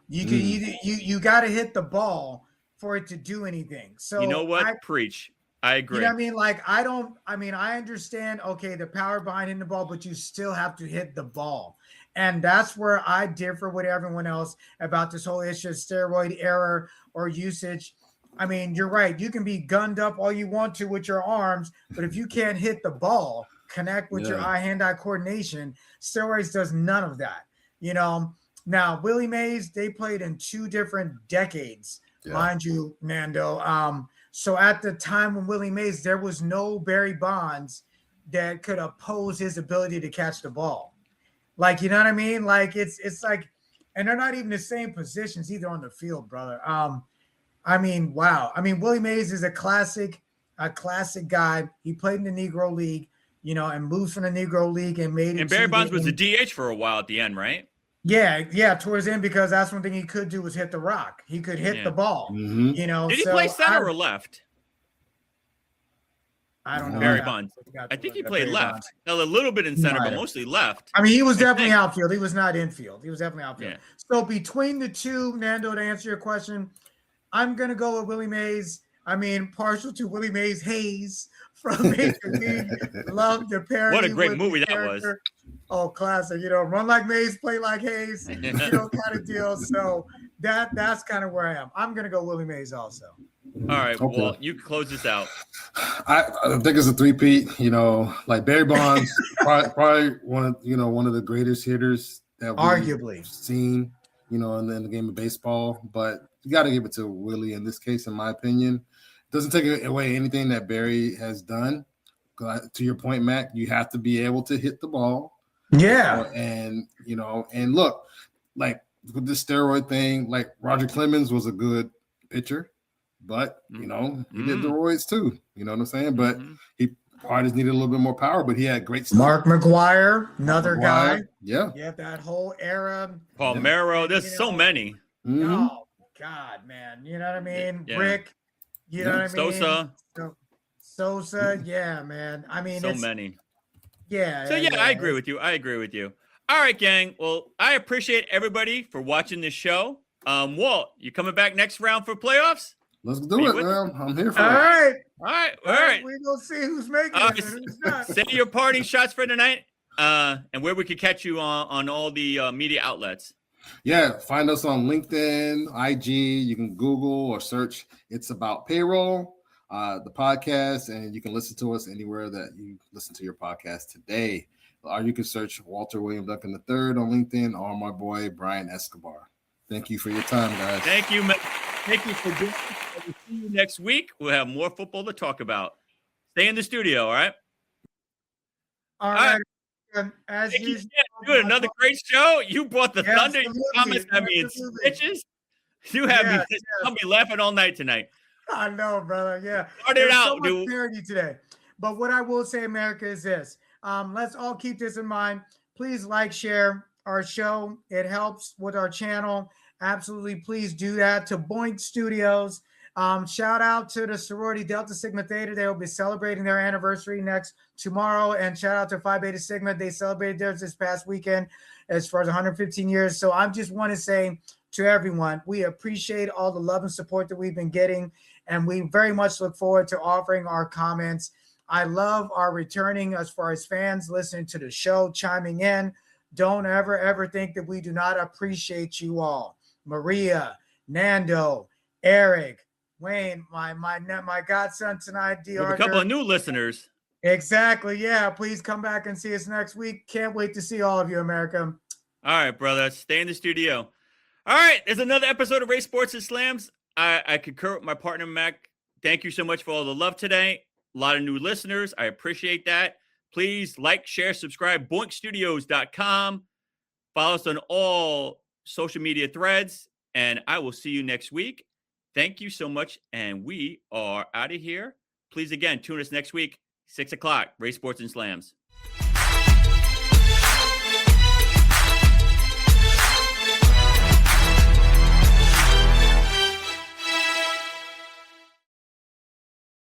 C: You can you got to hit the ball for it to do anything. So
B: You know what? Preach. I agree.
C: You know what I mean? Like I understand, okay, the power behind hitting the ball, but you still have to hit the ball. And that's where I differ with everyone else about this whole issue of steroid error or usage. I mean, you're right. You can be gunned up all you want to with your arms, but if you can't hit the ball, connect with your hand-eye coordination, steroids does none of that. You know, now Willie Mays, they played in 2 different decades, mind you, Nando. So at the time when Willie Mays, there was no Barry Bonds that could oppose his ability to catch the ball. Like, you know what I mean? Like it's like, and they're not even the same positions either on the field, brother. I mean, wow. I mean, Willie Mays is a classic guy. He played in the Negro League, you know, and moved from the Negro League and made it.
B: And Barry
C: to
B: Bonds was
C: the
B: a DH for a while at the end, right?
C: Yeah, towards the end, because that's one thing he could do was hit the rock. He could hit the ball, you know.
B: Did he
C: so
B: play center or left?
C: I don't know.
B: Barry
C: I
B: Bonds.
C: forgot
B: I
C: to
B: think
C: look
B: he
C: at
B: played
C: Barry
B: left.
C: Bonds.
B: A little bit in center,
C: Might
B: but
C: have.
B: mostly left.
C: I mean, he was
B: I
C: definitely
B: think.
C: outfield. He was not infield. He was definitely outfield.
B: Yeah.
C: So between the two, Nando, to answer your question, I'm gonna go with Willie Mays. I mean, partial to Willie Mays Hayes from Major League. Love the parody.
B: What a great
C: with
B: movie
C: the
B: that was.
C: character. Oh, classic. Run like Mays, play like Hayes. Kind of deal. So that's kind of where I am. I'm gonna go Willie Mays also.
B: All right,
D: Okay.
B: Walt, you close this out.
D: I think it's a three-peat. Like Barry Bonds, probably one of the greatest hitters that
C: Arguably.
D: we've seen, in the game of baseball. But you got to give it to Willie in this case, in my opinion. It doesn't take away anything that Barry has done. To your point, Mac, you have to be able to hit the ball.
C: Yeah.
D: And look, like with the steroid thing, like Roger Clemens was a good pitcher. But he did steroids too. You know what I'm saying? But he probably just needed a little bit more power. But he had great stuff.
C: Mark McGwire, another guy.
D: Yeah.
C: Yeah, that whole era.
B: Palmeiro. There's so many.
C: Oh God, man. You know what I mean?
B: Yeah.
C: Rick. You know what I mean?
B: Sosa.
C: Sosa. Yeah, man. I mean,
B: so many.
C: Yeah.
B: So I agree with you. All right, gang. Well, I appreciate everybody for watching this show. Walt, you coming back next round for playoffs?
D: Let's do it, man. I'm here for it.
C: All
B: right.
C: We're going to see who's making it and who's not.
B: Say your parting shots for tonight and where we could catch you on all the media outlets.
D: Yeah, find us on LinkedIn, IG. You can Google or search It's About Payroll, the podcast, and you can listen to us anywhere that you listen to your podcast today. Or you can search Walter William Duncan III on LinkedIn or my boy, Brian Escobar. Thank you for your time, guys.
B: Thank you, man. Thank you for joining us. We'll see you next week. We'll have more football to talk about. Stay in the studio, all right?
C: All right. As
B: you
C: usual,
B: doing another great show. You brought the thunder.
C: Absolutely.
B: You promised me in stitches. You have me. I'll be laughing all night tonight.
C: I know, brother. Yeah.
B: Start it out,
C: so much
B: dude.
C: parody today. But what I will say, America, is this. Let's all keep this in mind. Please share our show. It helps with our channel. Absolutely. Please do that. To Boink Studios. Shout out to the sorority Delta Sigma Theta. They will be celebrating their anniversary tomorrow. And shout out to Phi Beta Sigma. They celebrated theirs this past weekend as far as 115 years. So I just want to say to everyone, we appreciate all the love and support that we've been getting. And we very much look forward to offering our comments. I love our returning as far as fans listening to the show, chiming in. Don't ever think that we do not appreciate you all. Maria, Nando, Eric, Wayne, my godson tonight,
B: a couple of new listeners.
C: Exactly. Yeah. Please come back and see us next week. Can't wait to see all of you, America.
B: All right, brother. Stay in the studio. All right. There's another episode of Race Sports and Slams. I concur with my partner, Mac. Thank you so much for all the love today. A lot of new listeners. I appreciate that. Please like, share, subscribe. BoinkStudios.com. Follow us on all social media threads, and I will see you next week. Thank you so much, and we are out of here. Please, again, tune us next week, 6 o'clock, Race Sports and Slams.